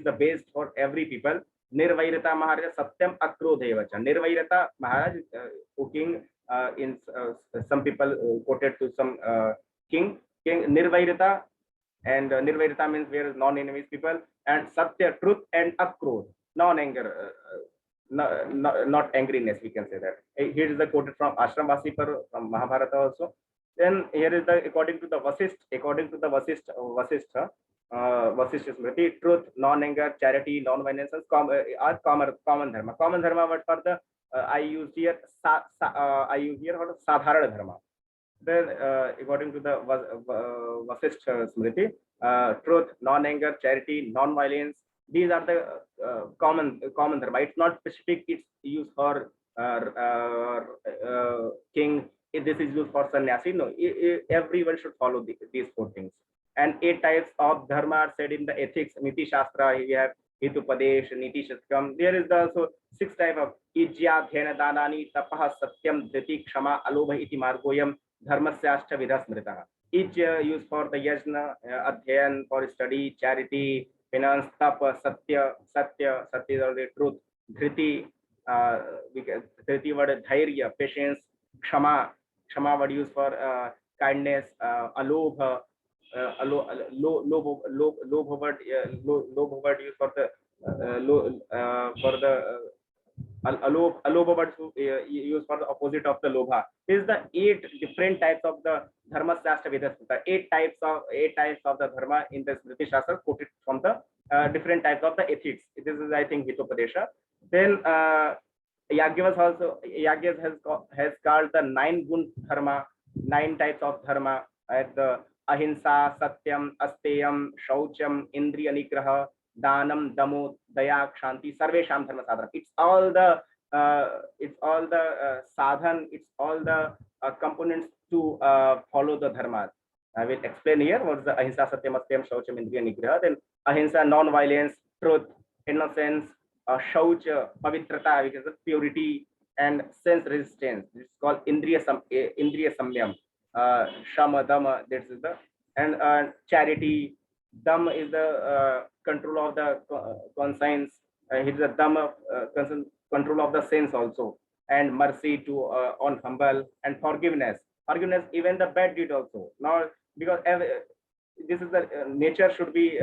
the base for every people. Nirvairata Maharaj satyam akrodhevacha. Nirvairata Maharaj, king in some people quoted to some king Nirvairata, and Nirvairata means where is non-enemies people, and satya, truth, and akrod, non-anger. Not angriness, we can say that. Here is the quoted from Ashram Vasipar from Mahabharata also. Then here is the according to the Vasishtha Smriti, truth, non-anger, charity, non-violence are common Dharma. Common Dharma, but for the I use here Sadharana Dharma. Then according to the Vasishtha Smriti, truth, non-anger, charity, non-violence, these are the common Dharma. It's not specific. It's used for king if this is used for sannyasi. No, everyone should follow these four things. And 8 types of dharma are said in the ethics, Niti Shastra. We have Hitupadesh, Niti Shatkam. There is also 6 types of Ijya, Dhyana, Danani, Tapah, Satyam, Dhriti, Kshama, Alobha, Iti Margoyam, Dharmasyashta Vidas Smritaha. Each used for the yajna, adhyan, for study, charity, finance, tapa, satya is already truth, dhriti, dhriti word dhairya, patience, kshama word used for kindness, alobha, lobha word used for the alobha word used for the opposite of the lobha. This is the 8 different types of the dharma shastra Vedas. 8 types of the dharma in the Smriti Shastra quoted from the different types of the ethics. This is, I think, Hitopadesha. Then Yagyas has called the 9 gun dharma, 9 types of dharma, at the ahimsa, satyam, asteyam, shaucham, indriya nigraha, danam, damo, daya, kshanti, sarvesham dharma sadhana. It's all the sadhan, it's all the components to follow the dharma. I will explain here what is the ahimsa, satyam, asteyam, shaucham, indriya nigraha. Then ahimsa, non-violence, truth, innocence, shaucha, pavitrata, which is the purity, and sense resistance. It's called indriya samyam. Shama, dhamma, this is the, and charity. Dhamma is the control of the conscience. It is the dhamma, control of the sense also. And mercy to on humble, and forgiveness. Forgiveness even the bad deed also. Now, because this is the nature should be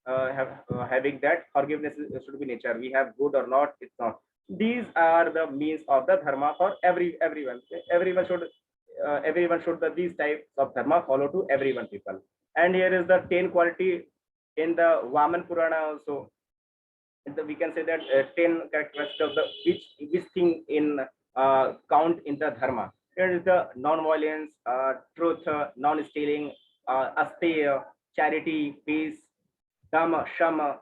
having that forgiveness should be nature. We have good or not, it's not. These are the means of the dharma for everyone. Everyone should these types of dharma follow to everyone people. And here is the 10 quality in the Vaman Purana also. We can say that 10 characteristics of the which thing in count in the dharma. Here is the non-violence, truth, non-stealing, asteya, charity, peace, dhamma, shama.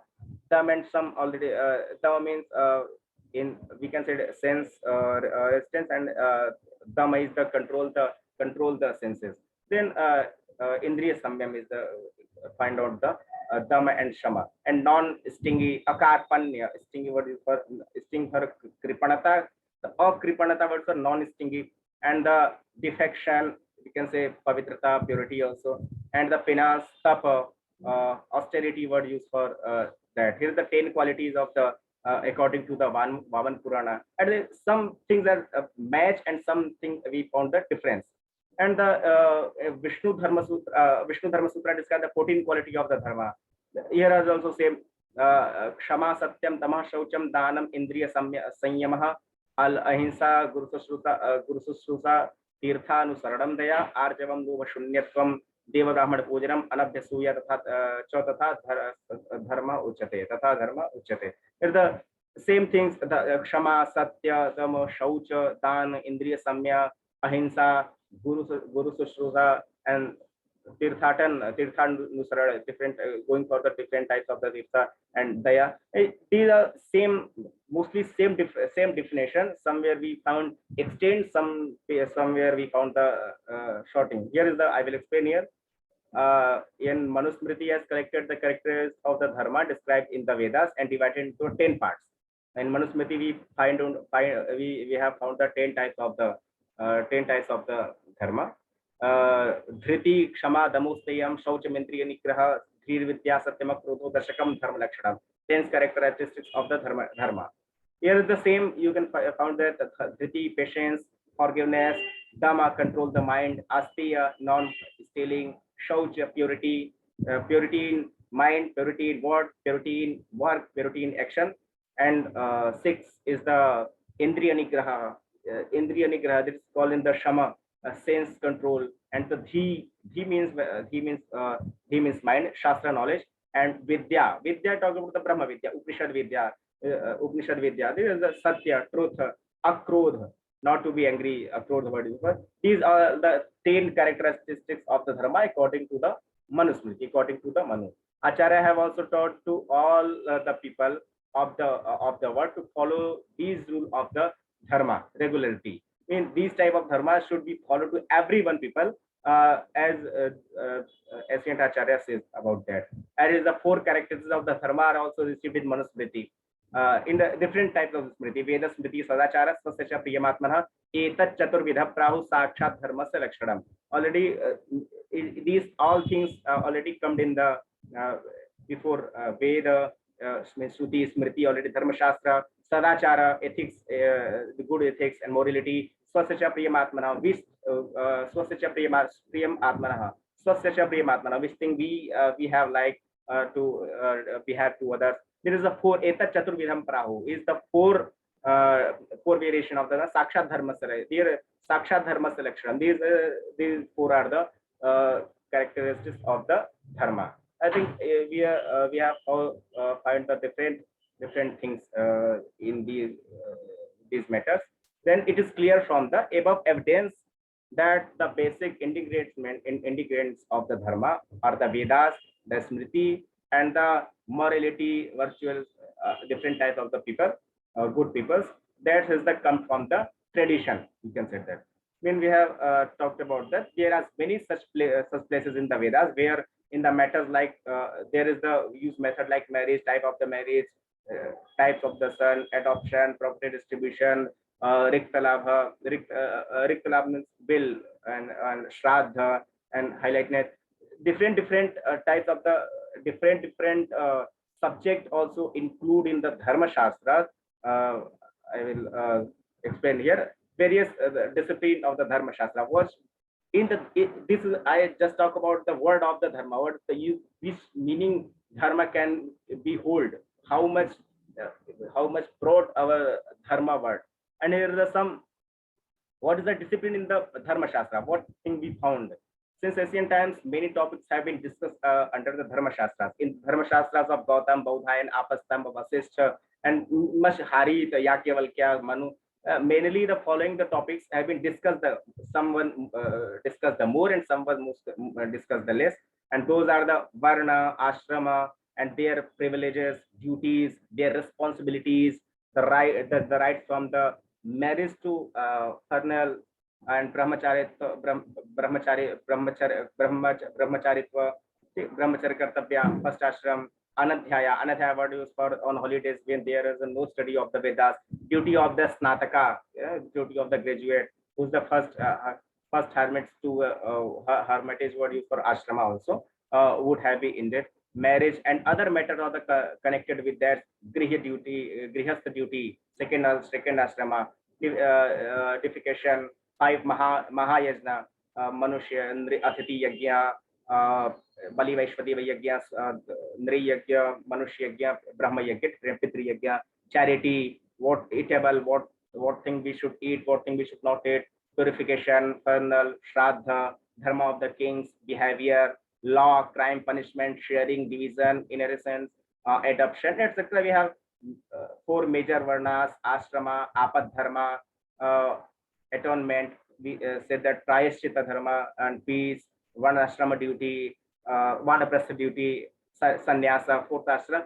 Dhamma and some already. Dhamma means in, we can say, sense resistance, and dhamma is the control the senses. Then indriya samyam is the find out the dhamma and shama. And non-stingy, akarpanya, stingy word is for sting for kripanata. The akripanata words are non-stingy. And the defection, we can say pavitrata, purity also. And the finance, tapa, austerity word used for that. Here are the 10 qualities of the according to the Vaman Purana. And some things are match, and some things we found the difference. And the Vishnu Dharma Sutra describes the 14 quality of the dharma. Here is also same. Kshama, satyam, tamah, shaucham, danam, indriya sanyamah, al ahimsa, guru susrusa, tirtha nusaradam daya, arjavam, lova shunyatvam, deva brahmana pujanam, anabhyasuya tatha dharma uchate. Here's the same things, the kshama, satya, dhamma, shaucha, dan, indriya samya, ahimsa, guru susrusa, and tirthan nusarada, different going for the different types of the tirtha, and daya. These are same, mostly same definition. Somewhere we found extend, somewhere we found the shorting. Here is the, I will explain here. In Manusmriti has collected the characters of the dharma described in the Vedas and divided into 10 parts. In Manusmriti we have found the 10 types of the dharma. Dhriti, Kshama, Damostayam, Shaucham, Indriya Nigraha, Dhir Vidya, Satyam, Krodho, Dashakam, Dharma Lakshanam. 10 characteristics of the dharma. Here is the same. You can found that Dhriti, patience, forgiveness, Dhamma, control the mind, Asteya, non-stealing, Shaucha, purity, purity in mind, purity in word, purity in work, purity in action. And 6 is the Indriya Nigraha. Indriya Nigraha, this is called in the Shama, sense control. And the Dhi means mind, Shastra knowledge. And Vidya talks about the Brahma Vidya, Upanishad Vidya. This is the Satya, truth, Akrodha, not to be angry, Akrodha word is. These are the 10 characteristics of the dharma according to the Manusmriti, according to the Manu. Acharya have also taught to all the people of the world to follow these rules of the dharma regularity. mean these type of dharma should be followed to everyone people, as ancient Acharya says about that. And is the four characteristics of the dharma are also received in Manusmriti. In the different types of smriti, Veda Smriti Sadachara Swasya Priyamatmana Etat Chaturvidha Prahu Sakshat Dharmasya Lakshanam. Already these all things already come in the before Veda, Shruti, Smriti, already Dharma Shastra, Sadachara, ethics, the good ethics and morality, Swasya Priyamatmana, which Swasya Priyamatmana, Swasya Priyamatmana, which thing we have like to we have to others. There is a four Eta Chaturvidham Prahu is the four variation of the Sakshat Dharma. Here Sakshat Dharma selection. These four are the characteristics of the Dharma. I think we have all find the different things in these matters. Then it is clear from the above evidence that the basic ingredients of the Dharma are the Vedas, the Smriti, and the morality, virtual, different types of the people, good peoples. That is the come from the tradition. You can say that. When we have talked about that, there are many such places in the Vedas where in the matters like there is the use method like marriage, type of the marriage, types of the son, adoption, property distribution, Riktalabha, Riktalabha means bill and Shraddha and highlighted different types of the different subject also include in the Dharma Shastras. I will explain here various discipline of the Dharma Shastra. What in the this is I just talk about the word of the Dharma. What the use, which meaning Dharma can behold, how much broad our Dharma word. And here are some, what is the discipline in the Dharma Shastra? What thing we found? Since ancient times, many topics have been discussed under the Dharma Shastras. In Dharma Shastras of Gautam, Bodhayan, Apastamba, Vasishtha, and much Harit, Yakyavalkya, Manu, mainly the following the topics have been discussed. Someone discussed the more and someone discussed the less. And those are the Varna, Ashrama, and their privileges, duties, their responsibilities, the right from the marriage to fraternal and brahmacharitva, brahmachari kartavya, first ashram, anadhyaya word used for on holidays when there is no study of the Vedas, duty of the snataka, duty of the graduate, who's the first hermit to hermitage word used for ashrama also would have been in that. Marriage and other matters are the connected with that griha duty, grihastha duty, second ashrama, deification, 5 Mahayajna, Manushya, Atiti Yagya, Bali Vaishwadeva Yagya, Nri Yagya, Manushya Yagya, Brahma Yagya, Pitri Yagya, charity, what eatable, what thing we should eat, what thing we should not eat, purification, fernal, Shraddha, Dharma of the kings, behavior, law, crime, punishment, sharing, division, inheritance, adoption, etc. We have 4 major varnas: ashrama, apad dharma, atonement. We said that prayashchita dharma and peace, one ashrama duty, vanaprastha duty, sannyasa, 4th ashram.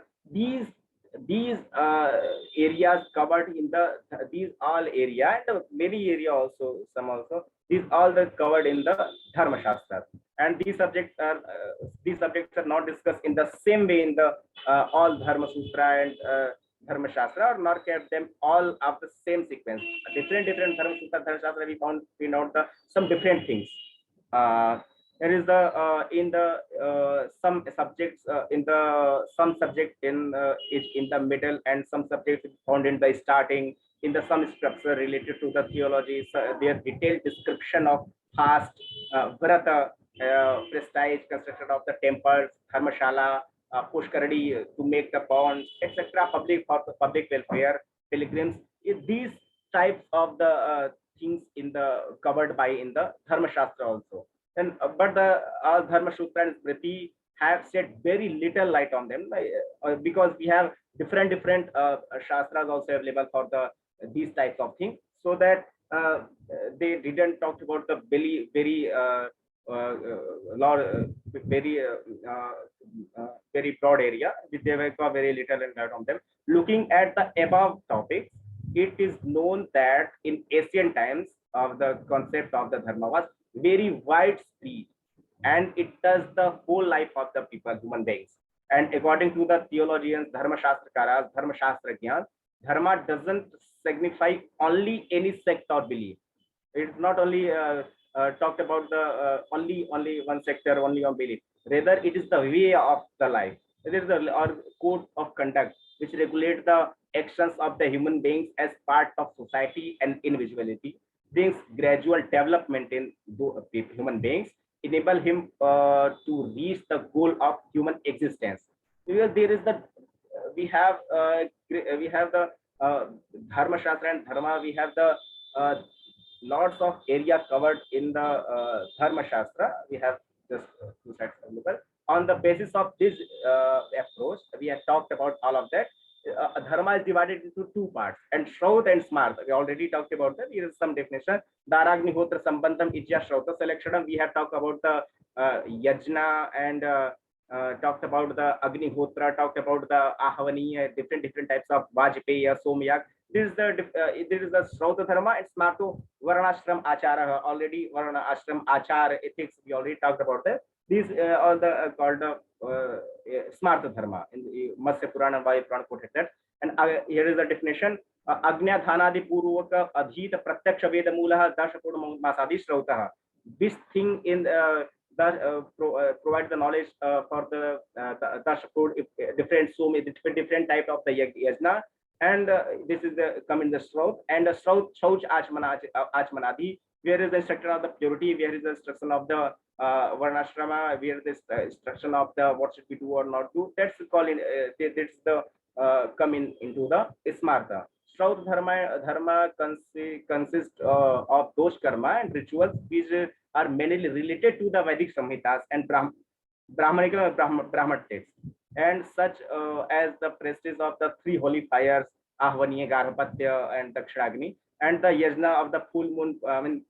These areas covered in these all area and many area also, some also, these all the covered in the Dharma Shastra. And these subjects are not discussed in the same way in the all Dharma Sutra and Dharma Shastra, or not kept them all of the same sequence. Different Dharma Sutra, Dharma Shastra, we found some different things. There is the in the some subjects in the some subject in the middle, and some subjects found in the starting, in the some structure related to the theology, their detailed description of fast, vrata, prestige, construction of the temples, dharmashala, pushkaradi to make the ponds, etc. For public welfare, pilgrims. These types of the things in the covered by in the Dharma Shastra also. And but the Dharma Sutra and Smriti have shed very little light on them, because we have different shastras also available for these types of things, so that they didn't talk about the very broad area. They were very little and light on them. Looking at the above topics, it is known that in ancient times of the concept of the dharma was very widespread, and it does the whole life of the people, human beings. And according to the theologians, dharma shastrakaras, dharma shastragyan, dharma doesn't signify only any sect or belief. It's not only talked about the only one sector, only one belief. Rather, it is the way of the life. It is the or code of conduct which regulate the actions of the human beings as part of society and individuality, brings gradual development in human beings, enable him to reach the goal of human existence. Because there is the we have the dharma shastra and dharma. We have the lots of area covered in the dharma shastra. We have just two sides available. On the basis of this approach, we have talked about all of that. Dharma is divided into two parts, and Shraut and Smarta. We already talked about that. Here is some definition. Daragnihotra Sambandham Ijya Shrauta Selection. We have talked about the Yajna and talked about the Agnihotra, talked about the Ahvani, different types of Vajpeya, Somyak. This is the Shrauta Dharma and Smarto Varnashram Achara. Already Varna Ashram Achar ethics. We already talked about that. These are the called Smarta Dharma in the Matsya Purana and Vayu Purana quoted that. And here is the definition: Agnya Dhanadi Purvaka Adhita Pratyaksha Veda Mulaha Dashapur Masadi Shrautaha. This thing in provide the knowledge for the Dashapur, different different type of the yajna, and this is the come in the Shraut and the Shauch Achmanadi, where is the instruction of the purity, where is the instruction of the Varnashrama, where this instruction of the what should we do or not do. That's called in that's the come into the Smarta. Shraut Dharma consists of those karma and rituals which are mainly related to the Vedic Samhitas and Brahmanical Brahman texts, and such as the prestige of the three holy fires, Ahvaniya, Garhapatya, and Dakshinagni, and the yajna of the full moon,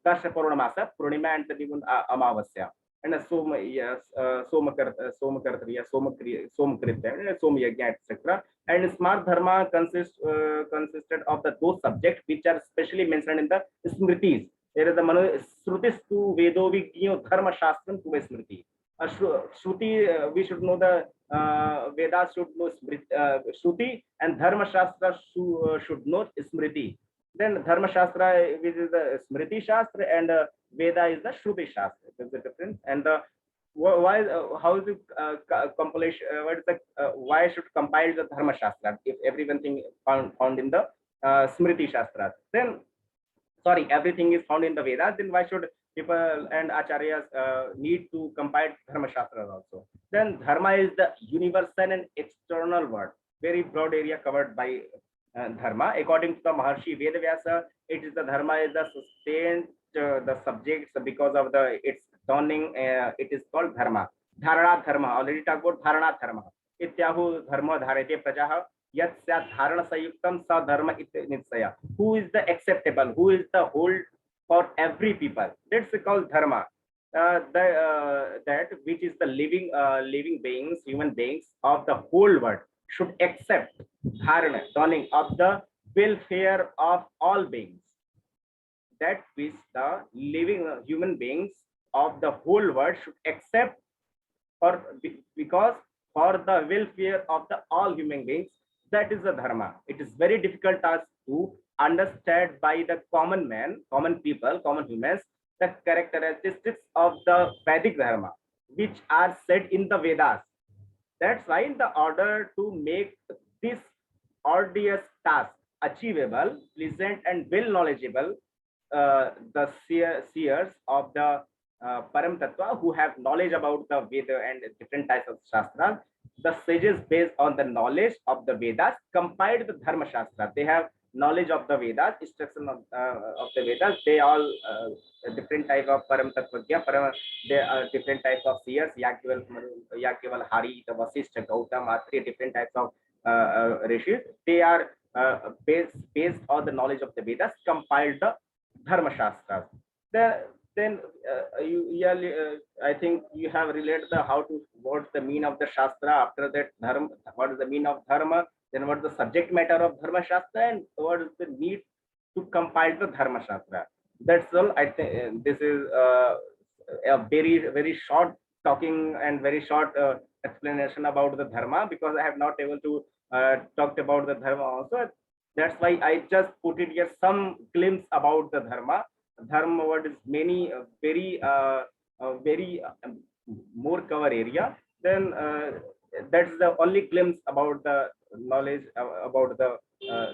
Dasha Purnamasa, Purnima, and the new moon Amavasya, and the Somakartriya, Somakritya, Somyagya, etc. And Smart Dharma consisted of those subjects which are specially mentioned in the Smritis. There is the Shrutis to Vedovigyo Dharma Shastram to Smriti. Shruti, we should know the Vedas should know Shruti, and Dharma Shastra should know Smriti. Then Dharma Shastra, which is the Smriti Shastra, and Veda is the Shruti Shastra. There's the difference. And why? How is it compilation? What is the why should compile the Dharma Shastra if everything found in the Smriti Shastra? Then, sorry, everything is found in the Vedas. Then why should people and acharyas need to compile Dharma Shastras also? Then Dharma is the universal and external word, very broad area covered by Dharma. According to the Maharshi Vedavyasa, it is the Dharma is the sustained the subjects because of the its dawning. It is called Dharma. Dharana Dharma. Already talked about Dharana Dharma. Ityahu Dharma Dharete Prajaha. Yatsya Dharana Sayuktam Sa Dharma Nitsaya. Who is the acceptable? Who is the whole for every people? That's called Dharma. That which is the living beings, human beings of the whole world should accept dharana, dawning of the welfare of all beings. That which the living human beings of the whole world should accept because for the welfare of the all human beings. That is the Dharma. It is very difficult task to understand by the common man, common people, common humans, the characteristics of the Vedic Dharma, which are said in the Vedas. That's why in the order to make this arduous task achievable, pleasant, and well knowledgeable, the seers of the Param Tattva who have knowledge about the Veda and different types of Shastras, the sages based on the knowledge of the Vedas compiled the Dharma Shastra. They have knowledge of the Vedas, instruction of the Vedas. They all different type of Param Tattva. There are different types of seers, Yagyaval, Hari, the Vasishtha, Gautama, three different types of rishis. They are based on the knowledge of the Vedas, compiled the Dharma Shastras. Then I think you have related what's the meaning of the Shastra. After that, Dharma, what is the meaning of Dharma? Then what is the subject matter of Dharma Shastra, and what is the need to compile the Dharma Shastra? That's all. I think this is a very short talking and very short explanation about the dharma, because I have not able to talk about the dharma also. That's why I just put it here some glimpse about the dharma. Dharma word is many very more cover area. Then that's the only glimpse about the knowledge about the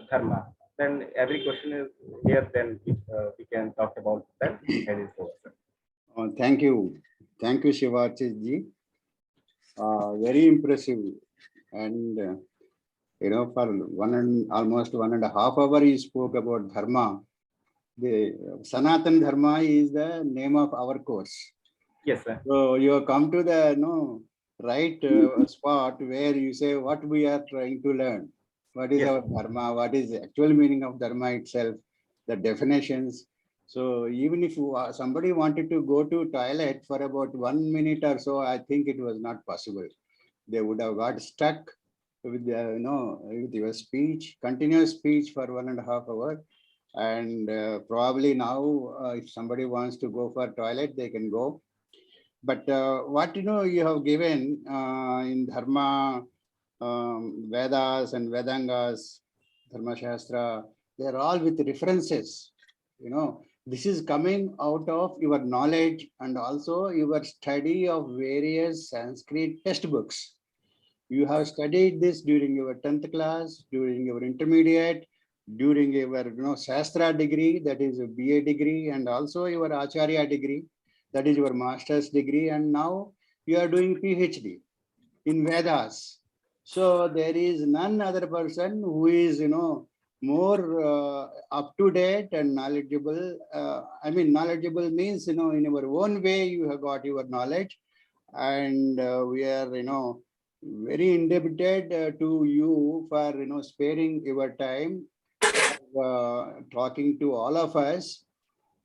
dharma. Then every question is here, then we can talk about that. And it's over, sir. Thank you. Thank you, Shivarchit ji. Very impressive. And, for almost 1.5 hours, you spoke about Dharma. The Sanaatana Dharma is the name of our course. Yes, sir. So you have come to the right spot where you say what we are trying to learn. What is Yes. our dharma? What is the actual meaning of dharma itself? The definitions. So even if somebody wanted to go to toilet for about 1 minute or so, I think it was not possible. They would have got stuck with with your speech, continuous speech for 1.5 hours. And probably now, if somebody wants to go for toilet, they can go. But what you have given in Dharma, Vedas and Vedangas, Dharma Shastra, they are all with references. This is coming out of your knowledge and also your study of various Sanskrit textbooks. You have studied this during your 10th class, during your intermediate, during your Shastra degree, that is a BA degree, and also your Acharya degree, that is your master's degree, and now you are doing PhD in Vedas. So there is none other person who is more up to date and knowledgeable. I mean, knowledgeable means in your own way you have got your knowledge, and we are very indebted to you for sparing your time, talking to all of us.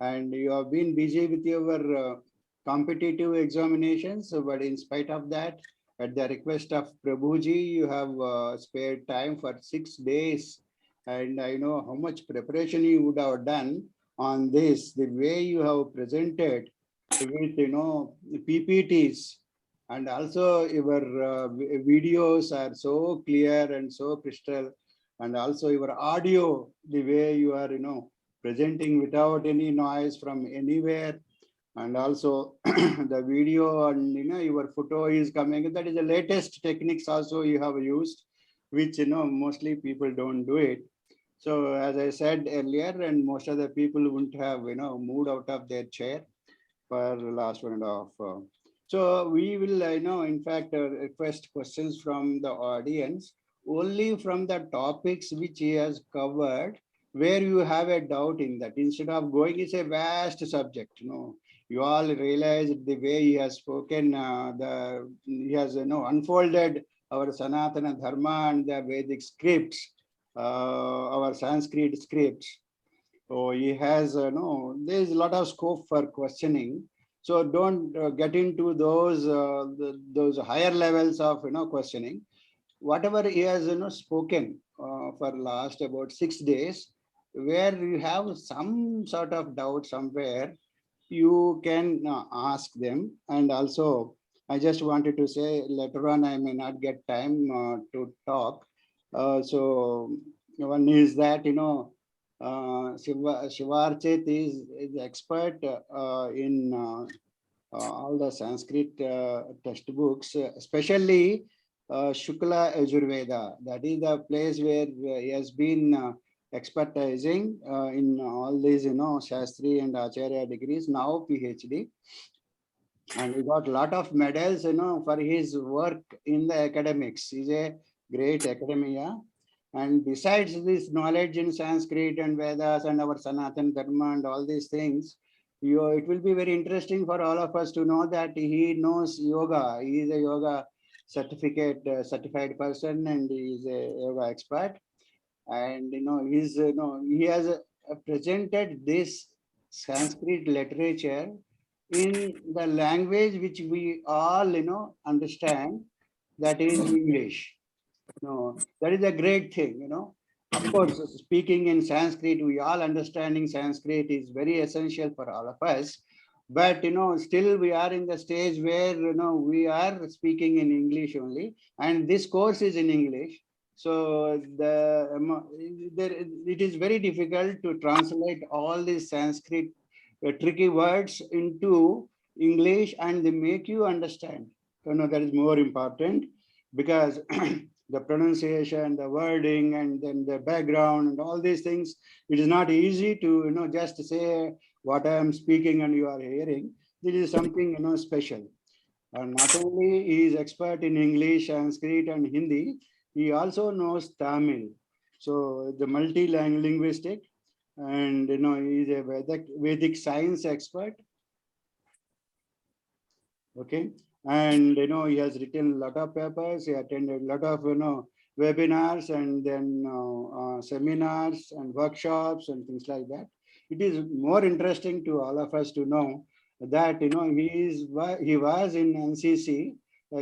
And you have been busy with your competitive examinations, but in spite of that, at the request of Prabhuji, you have spared time for 6 days. And I know how much preparation you would have done on this, the way you have presented with PPTs, and also your videos are so clear and so crystal, and also your audio, the way you are presenting without any noise from anywhere, and also the video and your photo is coming. That is the latest techniques also you have used, which mostly people don't do it. So as I said earlier, and most of the people wouldn't have moved out of their chair for the last 1.5. So we will in fact request questions from the audience only from the topics which he has covered, where you have a doubt in that. Instead of going, it's a vast subject. You all realize the way he has spoken, he has unfolded our Sanaatana Dharma and the Vedic scripts, our Sanskrit scripts. So he has there is a lot of scope for questioning. So don't get into those higher levels of questioning. Whatever he has spoken for last about 6 days, where you have some sort of doubt somewhere, you can ask them. And also, I just wanted to say later on I may not get time to talk. So one is that Shivarchit is expert in all the Sanskrit textbooks, especially Shukla Ajurveda. That is the place where he has been expertising in all these, Shastri and Acharya degrees, now PhD. And he got a lot of medals, for his work in the academics. He's a great academia. And besides this knowledge in Sanskrit and Vedas and our Sanaatana Dharma and all these things, it will be very interesting for all of us to know that he knows yoga. He is a yoga certified person, and he is a yoga expert. And he has presented this Sanskrit literature in the language which we all understand, that is English. That is a great thing. Of course, speaking in Sanskrit, we all understanding Sanskrit is very essential for all of us. But still we are in the stage where we are speaking in English only, and this course is in English. So it is very difficult to translate all these Sanskrit tricky words into English, and they make you understand. That is more important, because the pronunciation, the wording, and then the background and all these things, it is not easy to just say what I am speaking and you are hearing. This is something special. And not only he is expert in English, Sanskrit, and Hindi, he also knows Tamil. So the multi-linguistic, and he is a Vedic science expert. Okay, and he has written a lot of papers. He attended a lot of webinars, and then seminars and workshops and things like that. It is more interesting to all of us to know that he was in NCC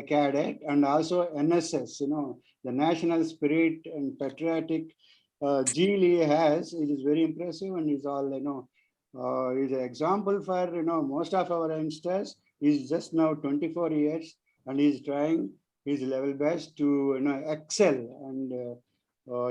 cadet, and also NSS. The national spirit and patriotic zeal he has. It is very impressive, and is all is an example for most of our youngsters. He's just now 24 years, and he's trying his level best to excel, and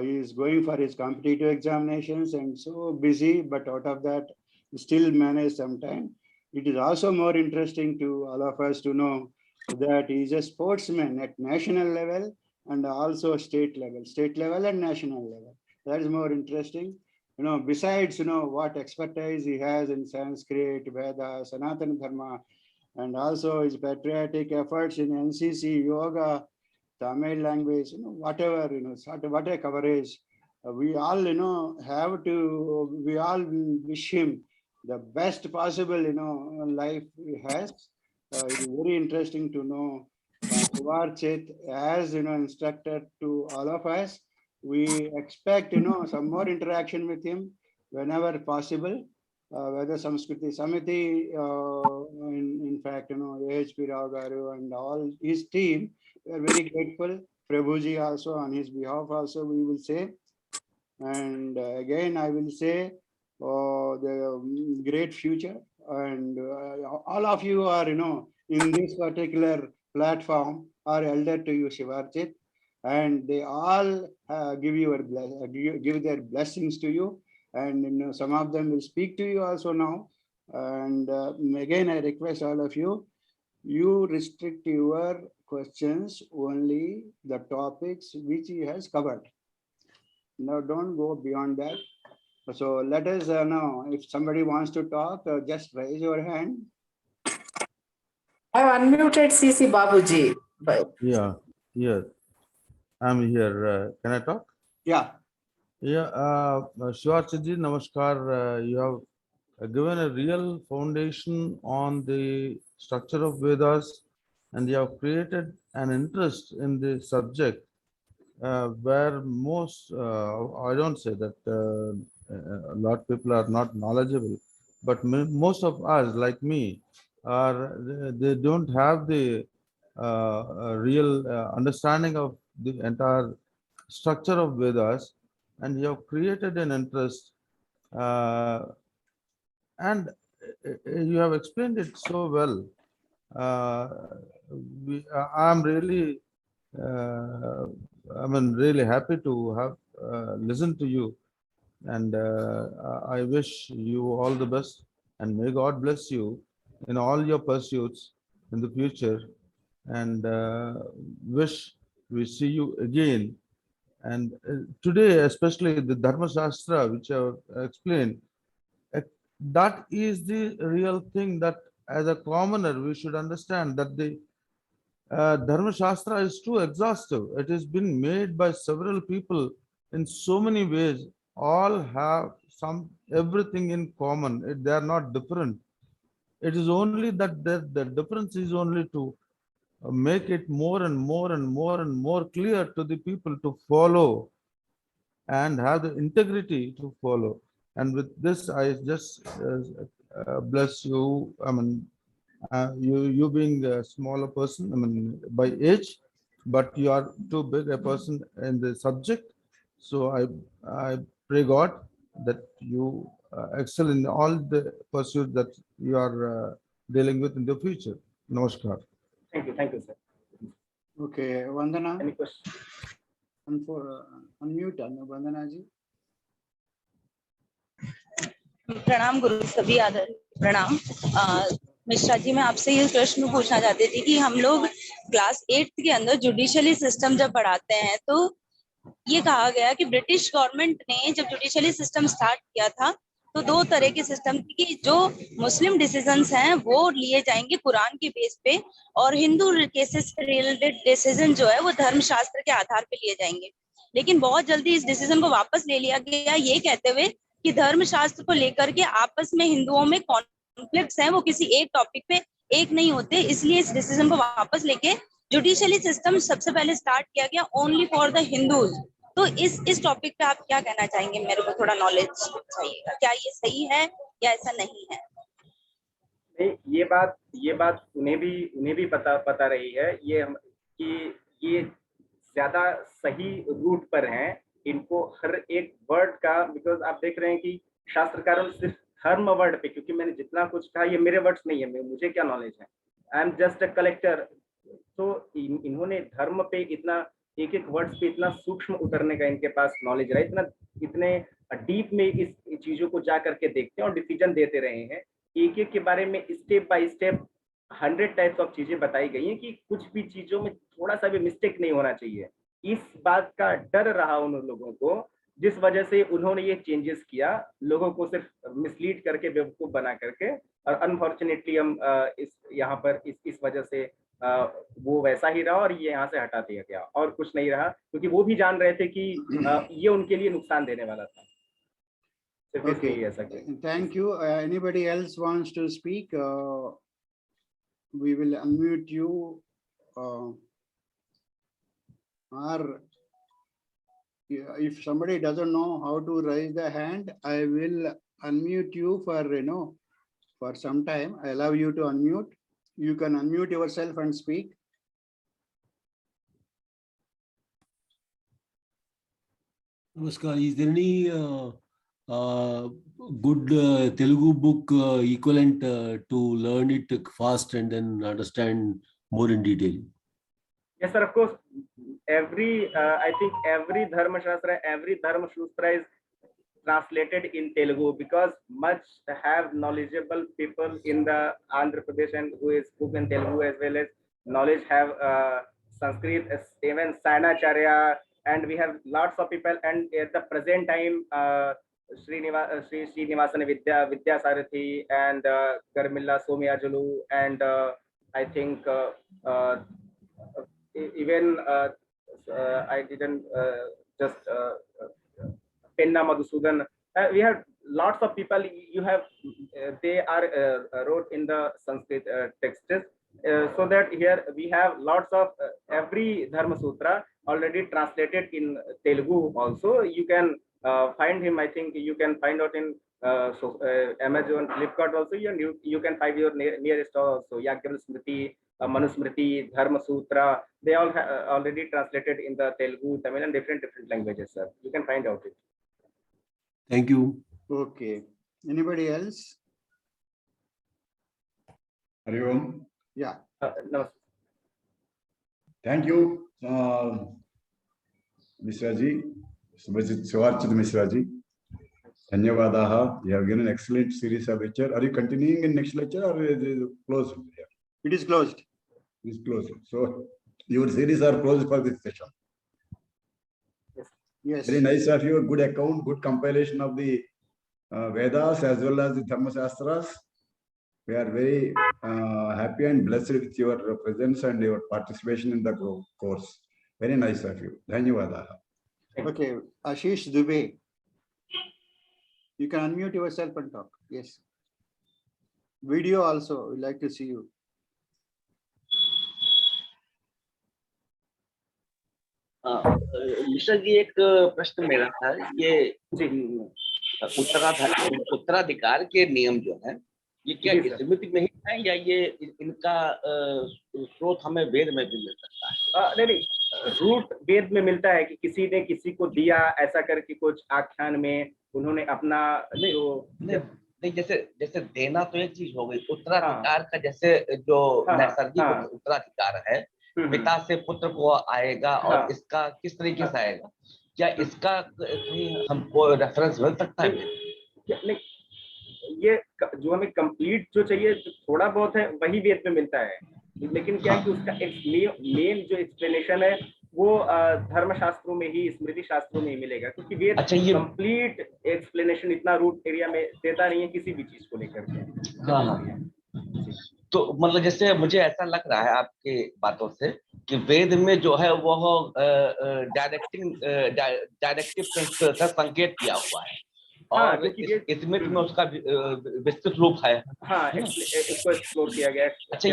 he is going for his competitive examinations, and so busy, but out of that he still manage some time. It is also more interesting to all of us to know that he is a sportsman at national level and also state level and national level. That is more interesting. Besides what expertise he has in Sanskrit, Veda, Sanaatana Dharma, and also his patriotic efforts in NCC, yoga, Tamil language, whatever, whatever coverage, we all, we all wish him the best possible, life he has. It is very interesting to know Shivarchit as, instructor to all of us. We expect, some more interaction with him whenever possible. Veda Samskruti Samiti, in fact, AHP Rao Garu and all his team, we are very grateful. Prabhuji also, on his behalf also, we will say. And again, I will say the great future. And all of you are, in this particular platform are elder to you, Shivarchit. And they all give their blessings to you. And some of them will speak to you also now. And again, I request all of you, you restrict your questions only the topics which he has covered. Now, don't go beyond that. So let us know if somebody wants to talk, just raise your hand. I have unmuted CC Babuji. Yeah, I'm here. Can I talk? Yeah. Yeah, Shivarchit, namaskar. You have given a real foundation on the structure of Vedas, and you have created an interest in the subject where most, I don't say that a lot of people are not knowledgeable, but most of us, like me, they don't have the real understanding of the entire structure of Vedas, and you have created an interest, and you have explained it so well. I'm really, really happy to have listened to you, and I wish you all the best, and may God bless you in all your pursuits in the future, and wish we see you again. And today, especially the Dharma Shastra, which I have explained, that is the real thing that as a commoner we should understand, that the Dharma Shastra is too exhaustive. It has been made by several people in so many ways. All have everything in common. They are not different. It is only that the difference is only to make it more and more and more and more clear to the people to follow and have the integrity to follow. And with this, I just bless you. You being a smaller person, by age, but you are too big a person in the subject. So I pray God that you excel in all the pursuits that you are dealing with in the future. Namaskar. Thank you, sir. Okay, Vandana, Any question? unmute, Vandana ji. प्रणाम गुरु, सभी आदर प्रणाम। मिश्रा जी, मैं आपसे ये प्रश्न पूछना चाहती थी कि हम लोग क्लास 8th के अंदर जुडिशली सिस्टम जब पढ़ाते हैं तो ये कहा गया कि ब्रिटिश गवर्नमेंट ने जब जुडिशली सिस्टम स्टार्ट किया था तो दो तरह के सिस्टम थी कि जो मुस्लिम डिसीजंस हैं वो लिए जाएंगे कुरान के बेस पे और हिंदू केसेस रिलेटेड डिसीजन जो है वो धर्मशास्त्र के आधार पे लिए जाएंगे। लेकिन बहुत जल्दी इस डिसीजन को वापस ले लिया गया, ये कहते हुए कि धर्मशास्त्र को लेकर के आपस में हिंदुओं में कॉन्फ्लिक्ट्स हैं, वो किसी एक टॉपिक पे एक नहीं होते, इसलिए इस डिसीजन को वापस लेके जुडिशली सिस्टम सबसे पहले स्टार्ट किया गया ओनली फॉर द हिंदूज। तो इस टॉपिक पे आप क्या कहना चाहेंगे? मेरे को थोड़ा नॉलेज चाहिएगा, क्या ये सही है या ऐसा नहीं है? नहीं, ये बात उन्हें भी पता रही है कि ये ज्यादा सही रूट पर हैं। इनको हर एक वर्ड का, बिकॉज आप देख रहे हैं कि शास्त्रकारों सिर्फ धर्म वर्ड पे, क्योंकि मैंने जितना कुछ कहा ये मेरे वर्ड्स नहीं है, मुझे क्या नॉलेज है, I am just a collector. तो इन्होंने धर्म पे इतना एक वर्ड्स पे इतना सूक्ष्म उतरने का इनके पास नॉलेज रहा, इतने डीप में इस चीजों को जा करके देखते हैं और डिसीजन देते रहे हैं। एक के बारे में step by step 100 types of चीजें बताई गई हैं कि कुछ भी चीजों में थोड़ा सा भी मिस्टेक नहीं होना चाहिए। इस बात का डर रहा उन लोगों को, जिस वजह से उन्होंने ये चेंजेस किया, लोगों को सिर्फ मिसलीड करके, बेवकूफ बना करके। और अनफॉर्चुनेटली हम इस यहाँ पर इस वजह से वो वैसा ही रहा और ये यहाँ से हटा दिया गया, और कुछ नहीं रहा, क्योंकि वो भी जान रहे थे कि ये उनके लिए नुकसान देने वाला था। Okay, thank you. Anybody else wants to speak? We will unmute you. Or if somebody doesn't know how to raise the hand, I will unmute you for some time. I allow you to unmute. You can unmute yourself and speak. Namaskar. Is there any good Telugu book equivalent to learn it fast and then understand more in detail? Yes, sir. Of course, I think every Dharma Shastra, every Dharma Shastra is translated in Telugu, because much have knowledgeable people in the Andhra Pradesh and who is spoken Telugu, as well as knowledge have Sanskrit, even Sanaatana, and we have lots of people. And at the present time, Srinivasana Vidya Sarathi and Garmilla Somyajulu, and I think even I didn't just Penna Madhusudan. We have lots of people. You have they are wrote in the Sanskrit texts, so that here we have lots of every Dharma Sutra already translated in Telugu. Also, you can find him. I think you can find out in Amazon, Flipkart also. You can find your nearest store also. Yagya Smriti, Manusmriti, Dharma Sutra. They all already translated in the Telugu, Tamil, and different languages, sir. You can find out it. Thank you. Okay. Anybody else? Hari Om. Yeah. No. Thank you, Mishra ji, Shivarchit Mishra ji. Dhanyavadaha. You have given an excellent series of lecture. Are you continuing in next lecture or is it closed? It is closed. It is closed. So your series are closed for this session. Yes. Very nice of you. Good account, good compilation of the Vedas as well as the Dharma Shastras. We are very happy and blessed with your presence and your participation in the course. Very nice of you. Dhanyavadaha. Okay. Ashish Dubey. You can unmute yourself and talk. Yes. Video also. We'd like to see you. Mishra ji, एक प्रश्न मेरा था, ये उत्तराधिकार के नियम जो है, ये क्या स्मृति में ही है या ये इनका स्रोत हमें वेद में भी मिल सकता है? नहीं, रूट वेद में मिलता है कि किसी ने किसी को दिया, ऐसा करके कुछ आख्यान में उन्होंने अपना नहीं वो नहीं, जैसे जैसे देना तो एक चीज हो गई, उत्तराधिकार का जैसे जो नैसर्गिक उत्तराधिकार है, पिता से पुत्र को आएगा, और इसका किस तरीके से आएगा, क्या इसका कहीं हमको रेफरेंस मिल सकता है? नहीं, ये जो हमें कंप्लीट जो चाहिए, जो थोड़ा बहुत है वही वेद में मिलता है, लेकिन क्या है कि उसका एक मेन जो एक्सप्लेनेशन है वो धर्म शास्त्रों में ही, स्मृति शास्त्रों में ही मिलेगा, क्योंकि वेद कंप्लीट एक्सप्लेनेशन इतना रूट एरिया में देता नहीं है किसी भी चीज को लेकर के। हाँ, तो मतलब जैसे मुझे ऐसा लग रहा है आपके बातों से कि वेद में जो है वो डायरेक्टिव का संकेत किया हुआ है, और इसमें तुम्हें उसका विस्तृत रूप है। हाँ, इसको एक्सप्लोर किया गया है। अच्छा,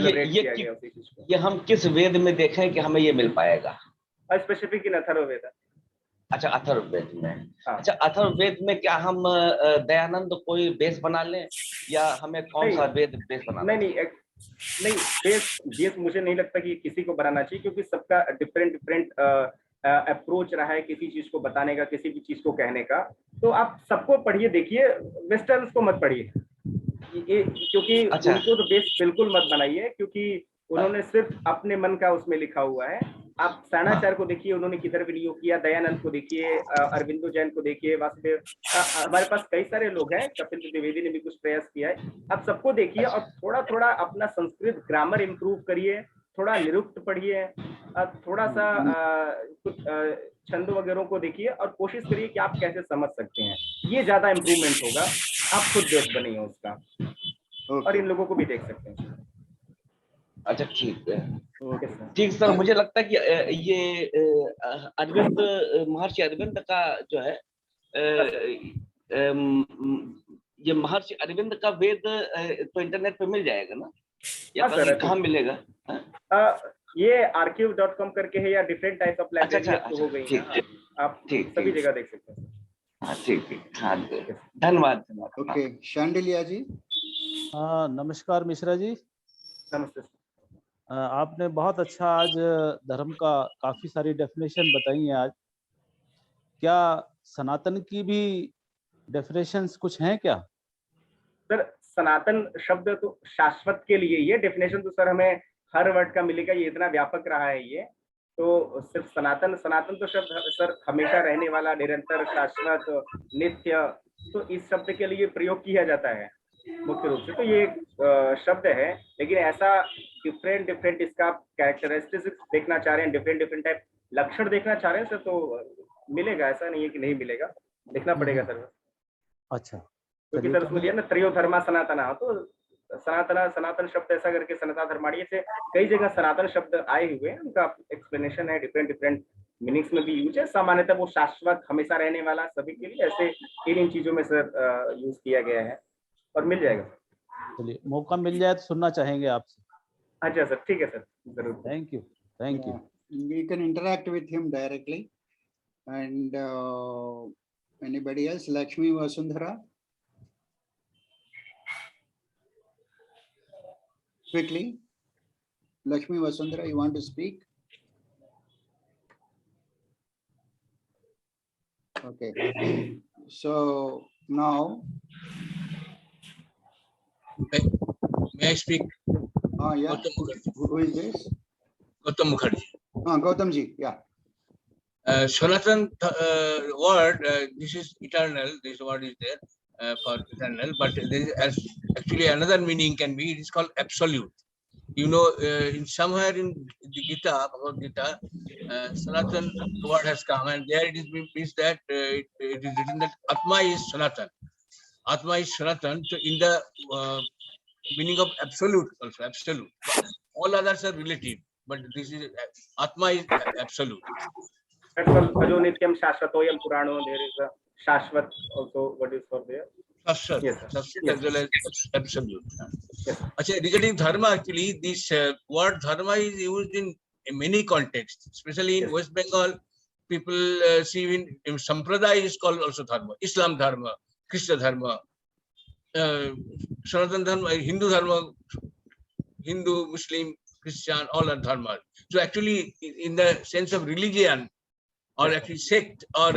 ये हम किस वेद में देखें कि हमें ये मिल पाएगा? Specific in Atharvaveda. अच्छा, अथर्ववेद में। अच्छा, अथर्ववेद में क्या हम दयानंद कोई बेस बना लें, या हमें कौन सा वेद बेस बनाना? नहीं, बेस मुझे नहीं लगता कि किसी को बनाना चाहिए, क्योंकि सबका डिफरेंट अप्रोच रहा है किसी चीज को बताने का, किसी भी चीज को कहने का। तो आप सबको पढ़िए, देखिए, वेस्टर्न को मत पढ़िए, क्योंकि उनको तो बेस बिल्कुल मत बनाइए, क्योंकि उन्होंने सिर्फ अपने मन का उसमें लिखा हुआ है। आप सानाचार्य को देखिए, उन्होंने किधर विनियोग किया, दयानंद को देखिए, अरविंदो जैन को देखिए, वासुदेव, हमारे पास कई सारे लोग हैं, कपिल द्विवेदी ने भी कुछ प्रयास किया है। आप सबको देखिए और थोड़ा थोड़ा अपना संस्कृत ग्रामर इम्प्रूव करिए, थोड़ा निरुक्त पढ़िए, थोड़ा सा कुछ छंदों वगैरह को देखिए, और कोशिश करिए कि आप कैसे समझ सकते हैं, ये ज्यादा इम्प्रूवमेंट होगा। आप खुद बेस्ट बनिए उसका, और इन लोगों को भी देख सकते हैं। अच्छा, ठीक है, ठीक सर। मुझे लगता है कि ये अरविंद, महर्षि अरविंद का जो है, ये महर्षि अरविंद का वेद तो इंटरनेट पे मिल जाएगा ना, या कहाँ मिलेगा? ये archive.com करके है, या डिफरेंट टाइप ऑफ लाइब्रेरी हो गई है, आप सभी जगह देख सकते हैं। हाँ, ठीक है, हाँ, धन्यवाद। ओके, शांडिलिया जी। हाँ, नमस्कार मिश्रा जी। नमस्ते। आपने बहुत अच्छा आज धर्म का काफी सारी डेफिनेशन बताई है आज। क्या सनातन की भी डेफिनेशंस कुछ हैं क्या? सर, सनातन शब्द तो शाश्वत के लिए, ये डेफिनेशन तो सर हमें हर वर्ड का मिलेगा, ये इतना व्यापक रहा है ये। तो सिर्फ सनातन तो शब्द सर हमेशा रहने वाला, निरंतर, शाश्वत, नित्य, तो इस शब्द के लिए प्रयोग किया जाता है मुख्य रूप से। तो ये एक शब्द है, लेकिन ऐसा डिफरेंट इसका कैरेक्टरिस्टिक्स देखना चाह रहे हैं, डिफरेंट टाइप लक्षण देखना चाह रहे हैं सर, तो मिलेगा, ऐसा नहीं है कि नहीं मिलेगा, देखना पड़ेगा सर। अच्छा, क्योंकि सर उसमें दिया ना त्रयो धर्मा सनातना, तो सनातन शब्द ऐसा करके सनातन धर्माणी से कई जगह सनातन शब्द आए हुए हैं, उनका एक्सप्लेनेशन है, डिफरेंट मीनिंग्स में भी यूज है। सामान्यतः वो शाश्वत, हमेशा रहने वाला, सभी के लिए ऐसे इन चीजों में सर यूज किया गया है, और मिल जाएगा। चलिए, मौका मिल जाए तो सुनना चाहेंगे आपसे। अच्छा सर, ठीक है सर, जरूर। Thank you. We can interact with him directly. And anybody else? Lakshmi Vasundhara. Quickly, Lakshmi Vasundhara, you want to speak? Okay. So now, may I speak? Yeah. Who is this? Gautam Mukherjee. Gautam ji, yeah. Sanatan word, this is eternal, this word is there for eternal, but there is actually another meaning can be, it is called absolute. You know, in somewhere in the Gita, Bhagavad Gita, Sanatan word has come, and there it is means that it is written that Atma is Sanatan. Atma is Sanatan. So in the meaning of absolute also, absolute. All others are relative, but this is Atma is absolute. Ajonityam Shashvatoyam Purano, there is a Shashvat also, what is for there? Shashvat, yes, Shashvat as well as absolute. Yes. Achha, regarding Dharma, actually, this word Dharma is used in many contexts, especially in West Bengal. People see in Sampradaya is called also Dharma, Islam Dharma, Krishna Dharma, Sanaatana Dharma, Hindu Dharma, Hindu, Muslim, Christian, all are dharma. So actually, in the sense of religion, or Yes, actually sect or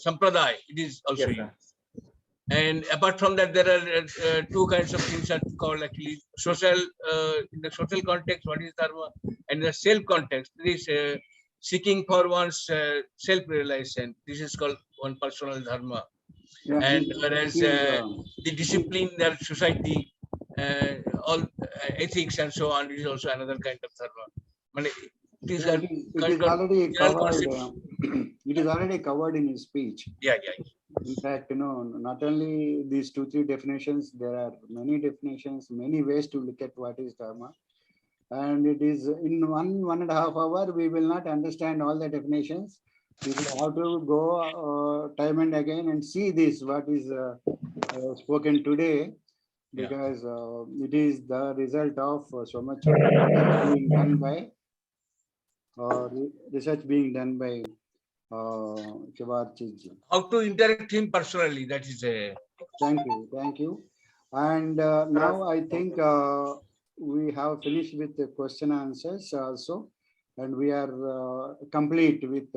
sampradaya, it is also Yes, used. sir. And apart from that, there are two kinds of things are called actually social. In the social context, what is dharma? And in the self context, this seeking for one's self-realization. This is called one personal dharma. Yeah, And it whereas is, the discipline, their society, all ethics and so on is also another kind of dharma. Mane, these yeah, are it is kind of already general covered. concepts. It is already covered in his speech. Yeah. In fact, not only these 2-3 definitions, there are many definitions, many ways to look at what is dharma. And it is in 1.5 hours, we will not understand all the definitions. We will have to go time and again and see this, what is spoken today, because it is the result of so much of research being done by Shivarchit. How to interact him personally, that is a... Thank you. And now I think we have finished with the question answers also, and we are complete with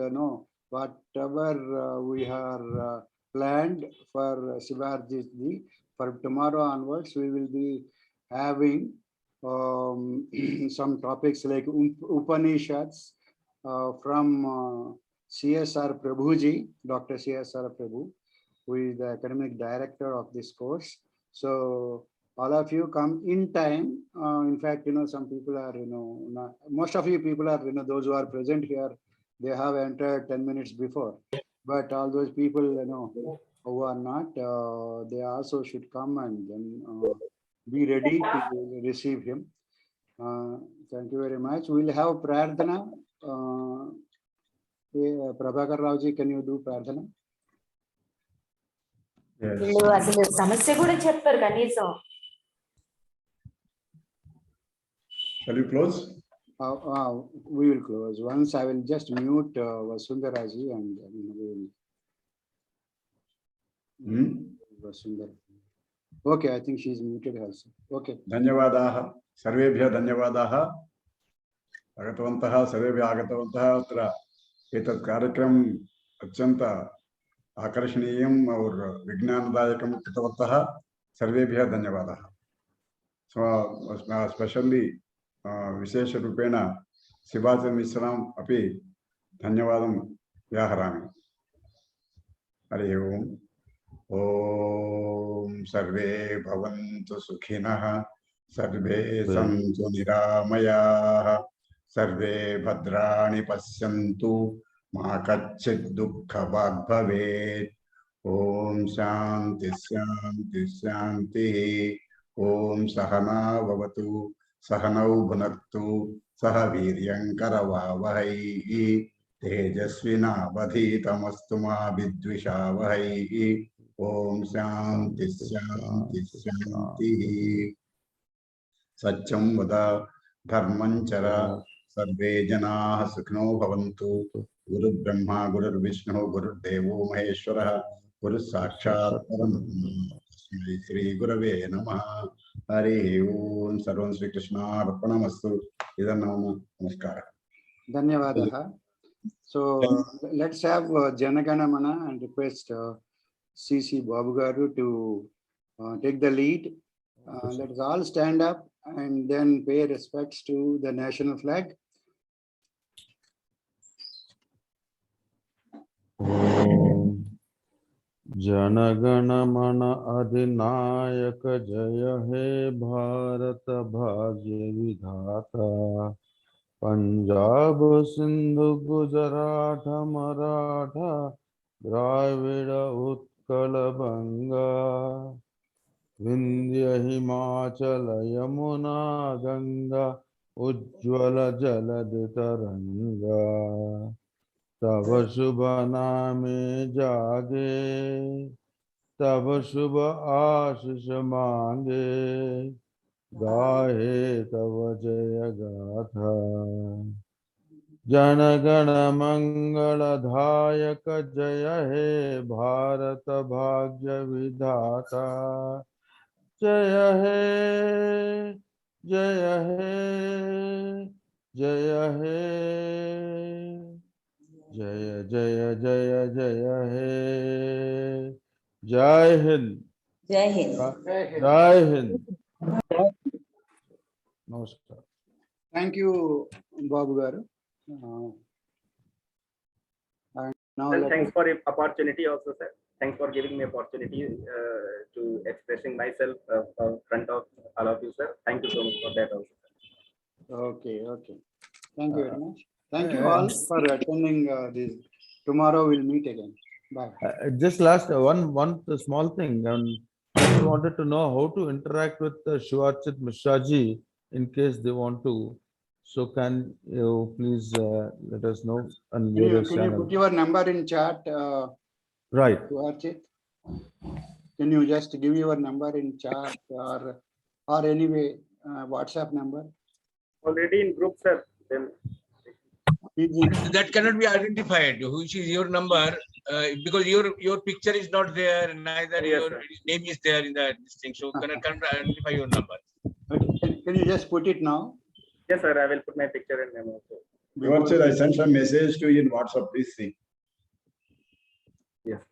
whatever we are planned for Shivarjit ji. For tomorrow onwards, we will be having some topics like Upanishads from CSR Prabhuji, Dr. CSR Prabhu, who is the academic director of this course. So all of you come in time. In fact, some people are, most of you people are, those who are present here, they have entered 10 minutes before. But all those people, who are not, they also should come and then be ready to receive him. Thank you very much. We'll have Prarthana. Prabhakar Rauji, can you do Prarthana? వీళ్ళు అసలు సమస్య కూడా చెప్పారు కనీసం. Shall we close? We will close. Once I will just mute Vasundharaji and we will. Vasundhara. Okay, I think she is muted also. Okay. धन्यवादाः सर्वेभ्यः धन्यवादाः आगतवन्तः सर्वेभ्यः आगतवन्तः अत्र एतत् कार्यक्रमम् अत्यन्त आकर्षणीयम् और विज्ञानदायकं कृतवन्तः सर्वेभ्यः धन्यवादाः. स्पेशली विशेषरूपेण शिवार्चित् मिश्राम् अपि धन्यवादं व्याहरामि. हरि ओम्. ओम सर्वे भवन्तु सुखिनः, सर्वे सन्तु निरामयाः, सर्वे भद्राणि पश्यन्तु, मा कश्चित् दुःखभाग् भवेत्. ओम शान्ति शान्ति शान्तिः. ओम सहना भवतु, सहनौ भुनक्तु, सह वीर्यङ्करवावहै, तेजस्विनावधीतमस्तु मा विद्विषावहै. ओम शांति शांति शांतिः. सत्यं वद धर्मं चर, सर्वे जनाः सुखिनो भवन्तु. गुरु ब्रह्मा गुरुर्विष्णु गुरुर्देवो महेश्वरः, गुरु साक्षात् परब्रह्म, तस्मै श्री गुरवे नमः. हरि ओम. सर्वं श्रीकृष्णार्पणमस्तु. इदं नमस्कारः. धन्यवादः. So let's have Janagana Mana and request CC Babu Garu to take the lead. Let us all stand up and then pay respects to the national flag. Janagana Mana Adhinayaka Jaya He Bharat Bhagya Vidhata, Punjab Sindhu Gujarat Maratha Dravida Utkala Banga, Vindhya Himachala Yamuna Ganga Ujjwala Jaladhitaranga, Tava Shubha Name Jage, Tava Shubha Ashish Mange, Gahe Tava Jaya Gatha. Janagana Mangala Dhayaka Jaya He Bharata Bhagya Vidhata, Jaya He Jaya He, Jaya He, Jaya Jaya Jaya Jaya He. Jai Hind. जय Hind Jai Hind. Namaskar. Thank you, Babu Garu. And now And let thanks us, for the opportunity also, sir. Thanks for giving me opportunity to expressing myself in front of all of you, sir. Thank you so much for that also, sir. okay. Thank you very much. Thank you all for attending this. Tomorrow we'll meet again. Bye. Just last one small thing. I wanted to know how to interact with Shivarchit Mishra ji in case they want to. So can you please let us know on various Can you put channels? your number in chat, Right. Shivarchit? Can you just give your number in chat or anyway WhatsApp number? Already in group, sir. Then That cannot be identified, which is your number, because your picture is not there, neither Yes, your sir. name is there in that thing, so cannot identify your number. Okay. Can you just put it now? yes, sir. I will put my picture and name also. Shivarchit, I sent some message to you in WhatsApp. Please see. Yes.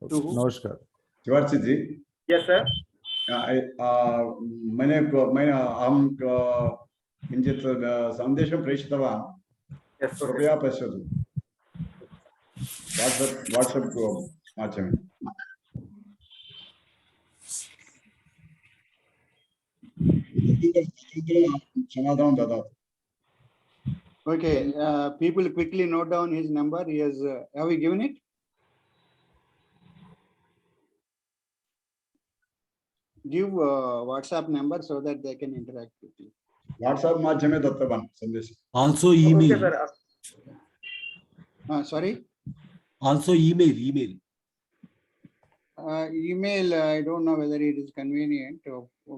To who? Namaskar. Shivarchit ji, Yes, sir. मैंने अहं किञ्चित् सन्देशं प्रेषितवान्. Yes, okay. कृपया पश्यतु WhatsApp माध्यमे. समाधानं ददातु. Okay, people quickly note down his number. He has, have we given it? Give WhatsApp number so that they can interact with you. WhatsApp माध्यमे दत्तवान् सन्देशं. Also Okay, email. sir. Sorry? Also email. Email, I don't know whether it is convenient,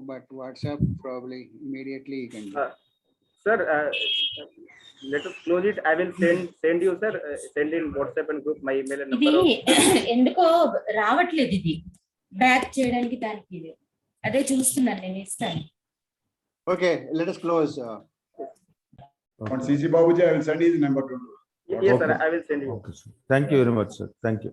but WhatsApp probably immediately you can do. Sir, let us close it. I will send you, sir. Send in WhatsApp and group my email and ఇది number. ఎందుకో రావట్లేదు, ఇది back చేయడానికి దానికి ఇది అదే చూస్తున్నాను, నేను ఇస్తాను. Okay, let us close. On CC Babuji, I will send you the number to. Yes, sir. I will send you. Okay, sir. Thank you very much, sir. Thank you.